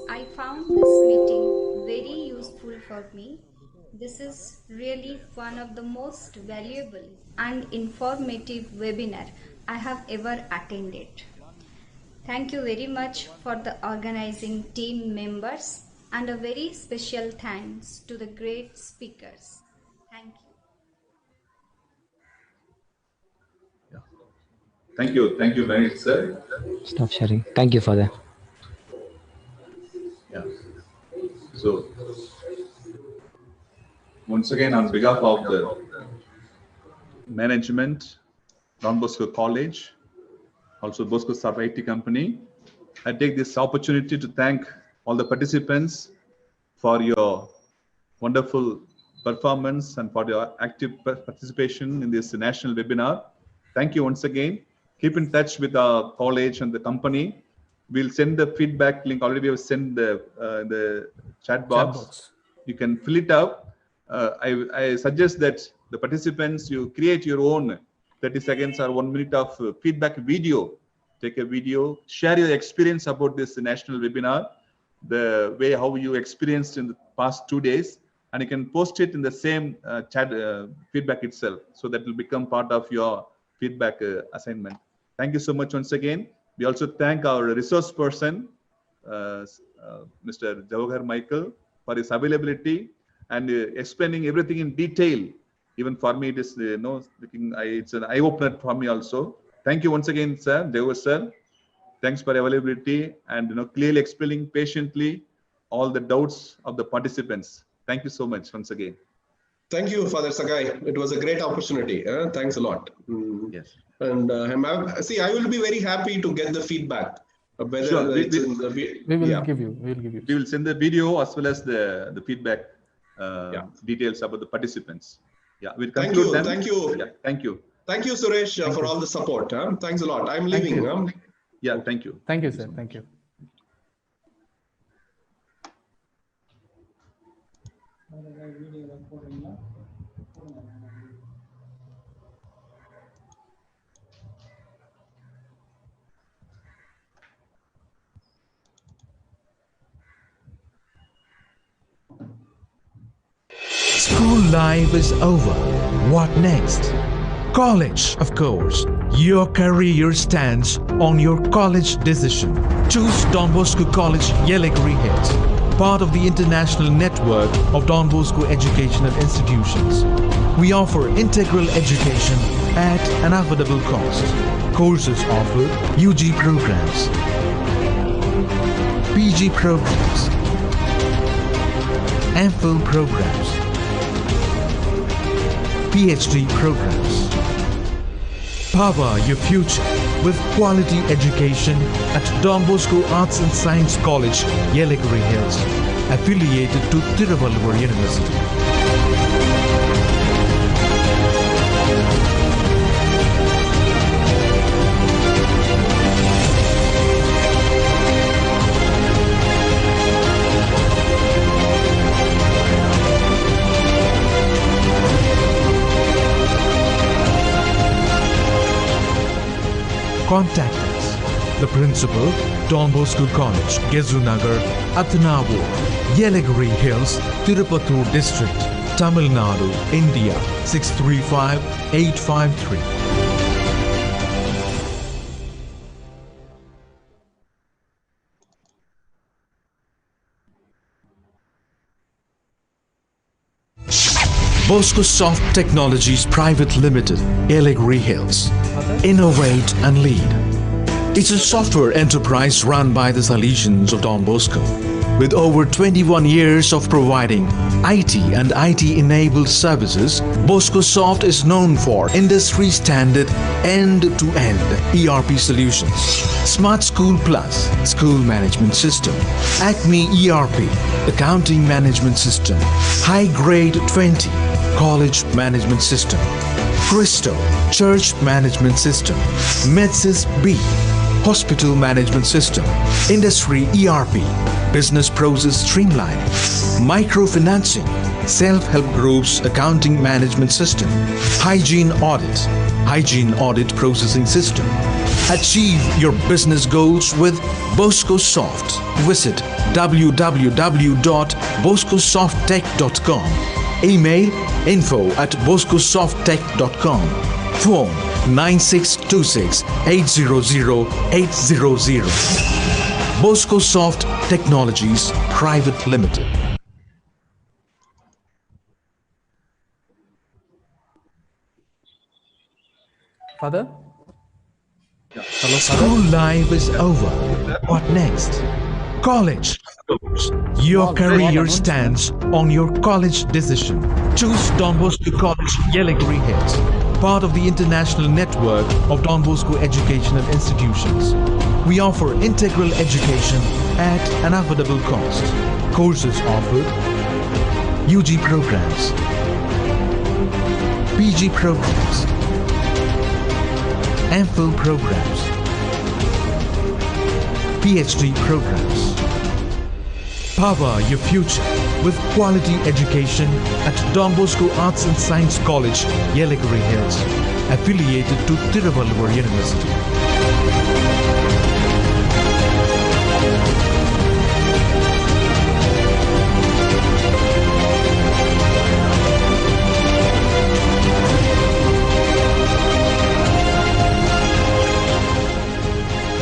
G: I found this meeting very useful for me. This is really one of the most valuable and informative webinar I have ever attended. Thank you very much for the organizing team members, and a very special thanks to the great speakers. Thank you.
C: Thank you very much, sir.
H: Stop sharing. Thank you for that.
C: Yeah. So, once again, on behalf of the management, Don Bosco College, also Bosco Soft IT Company, I take this opportunity to thank all the participants for your wonderful performance and for your active participation in this national webinar. Thank you once again. Keep in touch with our college and the company. We'll send the feedback link. Already we have sent the chat box. You can fill it up. I suggest that the participants, you create your own 30 seconds or 1 minute of feedback video. Take a video, share your experience about this national webinar, the way how you experienced in the past 2 days, and you can post it in the same chat feedback itself. So that will become part of your feedback assignment. Thank you so much once again. We also thank our resource person, Mr. Jawahar Michael, for his availability and explaining everything in detail. Even for me, it is it's an eye-opener for me also. Thank you once again, sir, Jawahar sir. Thanks for availability and clearly explaining patiently all the doubts of the participants. Thank you so much once again.
D: Thank you, Father Sagai. It was a great opportunity. Thanks a lot.
C: Yes.
D: And see, I will be very happy to get the feedback. Whether
C: Sure.
D: it's in the
B: We will give you.
C: We will send the video as well as the feedback details about the participants. Yeah, we'll conclude them.
D: Thank you.
C: Yeah, thank you.
D: Thank you, Suresh, for all the support. Thanks a lot. I'm leaving.
C: Yeah, thank you.
B: Thank you, sir. Thank you.
A: School life is over. What next? College, of course. Your career stands on your college decision. Choose Don Bosco College, Yelagiri Hills, part of the international network of Don Bosco educational institutions. We offer integral education at an affordable cost. Courses offer UG programs, PG programs, MPhil programs, PhD programs. Power your future with quality education at Don Bosco Arts and Science College, Yelagiri Hills, affiliated to Tiruvallur University. Contact us. The Principal, Don Bosco College, Gezunagar, Athanavur, Yelagiri Hills, Tirupattur District, Tamil Nadu, India, 635-853. Bosco Soft Technologies Private Limited, Yelagiri Hills. Innovate and lead. It's a software enterprise run by the Salesians of Don Bosco. With over 21 years of providing IT and IT-enabled services, Bosco Soft is known for industry-standard end-to-end ERP solutions, Smart School Plus, School Management System, Acme ERP, Accounting Management System, High Grade 20, College Management System, Christo, Church Management System, Medsys B, Hospital Management System, Industry ERP, Business Process Streamline, Microfinancing, Self-Help Groups Accounting Management System, Hygiene Audit Processing System. Achieve your business goals with Bosco Soft. Visit www.boscosofttech.com. Email info@boscosofttech.com. Phone 9626 800 800. Bosco Soft Technologies Private Limited.
B: Father?
A: School life is over. What next? College. Your career stands on your college decision. Choose Don Bosco College, Yelagiri Hills, part of the international network of Don Bosco educational institutions. We offer integral education at an affordable cost. Courses offered: UG programs, PG programs, MPhil programs, PhD programs. Power your future with quality education at Don Bosco Arts and Science College, Yelagiri Hills, affiliated to Tiruvallur University.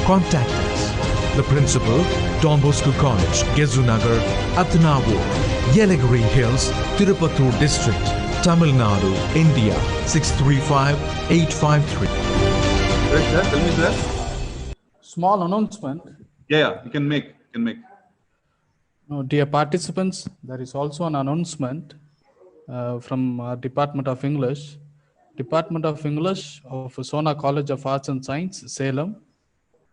A: Contact us. The Principal, Don Bosco College, Gezunagar, Athanavur, Yelagiri Hills, Tirupattur District, Tamil Nadu, India, 635853.
C: Sir, tell me, sir.
B: Small announcement.
C: Yeah, you can make.
B: No, dear participants, there is also an announcement from our Department of English. Department of English of Sona College of Arts and Science, Salem,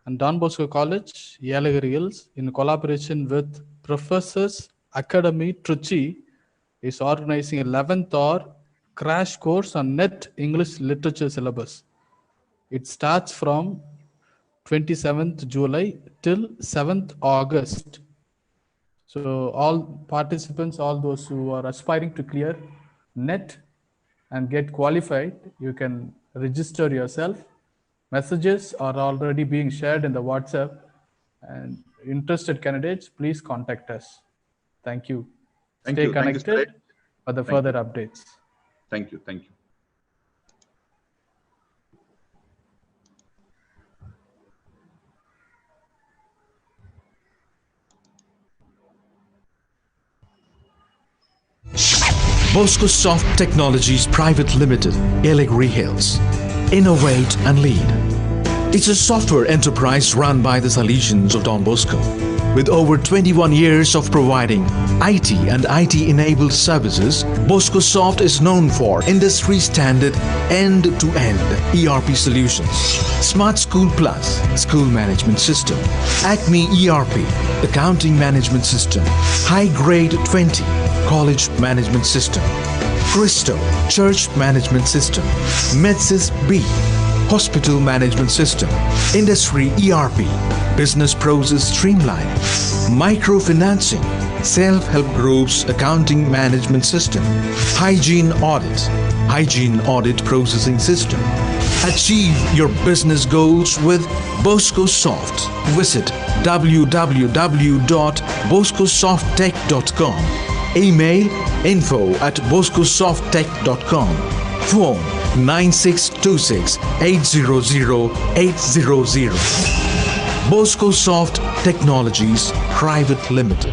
B: and Don Bosco College, Yelagiri Hills, in collaboration with Professors Academy, Trichy, is organizing 11th hour crash course on net English literature syllabus. It starts from 27th July till 7th August. So all participants, all those who are aspiring to clear net and get qualified, you can register yourself. Messages are already being shared in the WhatsApp, and interested candidates, please contact us. Thank you. Stay connected for the further updates.
C: Thank you.
A: Bosco Soft Technologies Private Limited, Yelagiri Hills. Innovate and lead. It's a software enterprise run by the Salesians of Don Bosco. With over 21 years of providing IT and IT-enabled services, Bosco Soft is known for industry-standard end-to-end ERP solutions, Smart School Plus, School Management System, Acme ERP, Accounting Management System, High Grade 20, College Management System, Christo, Church Management System, Medsys B, Hospital Management System, Industry ERP, Business Process Streamline, Microfinancing, Self-Help Groups Accounting Management System, Hygiene Audit Processing System. Achieve your business goals with Bosco Soft. Visit www.boscosofttech.com. Email info@boscosofttech.com. Phone 9626 800 800. Bosco Soft Technologies Private Limited.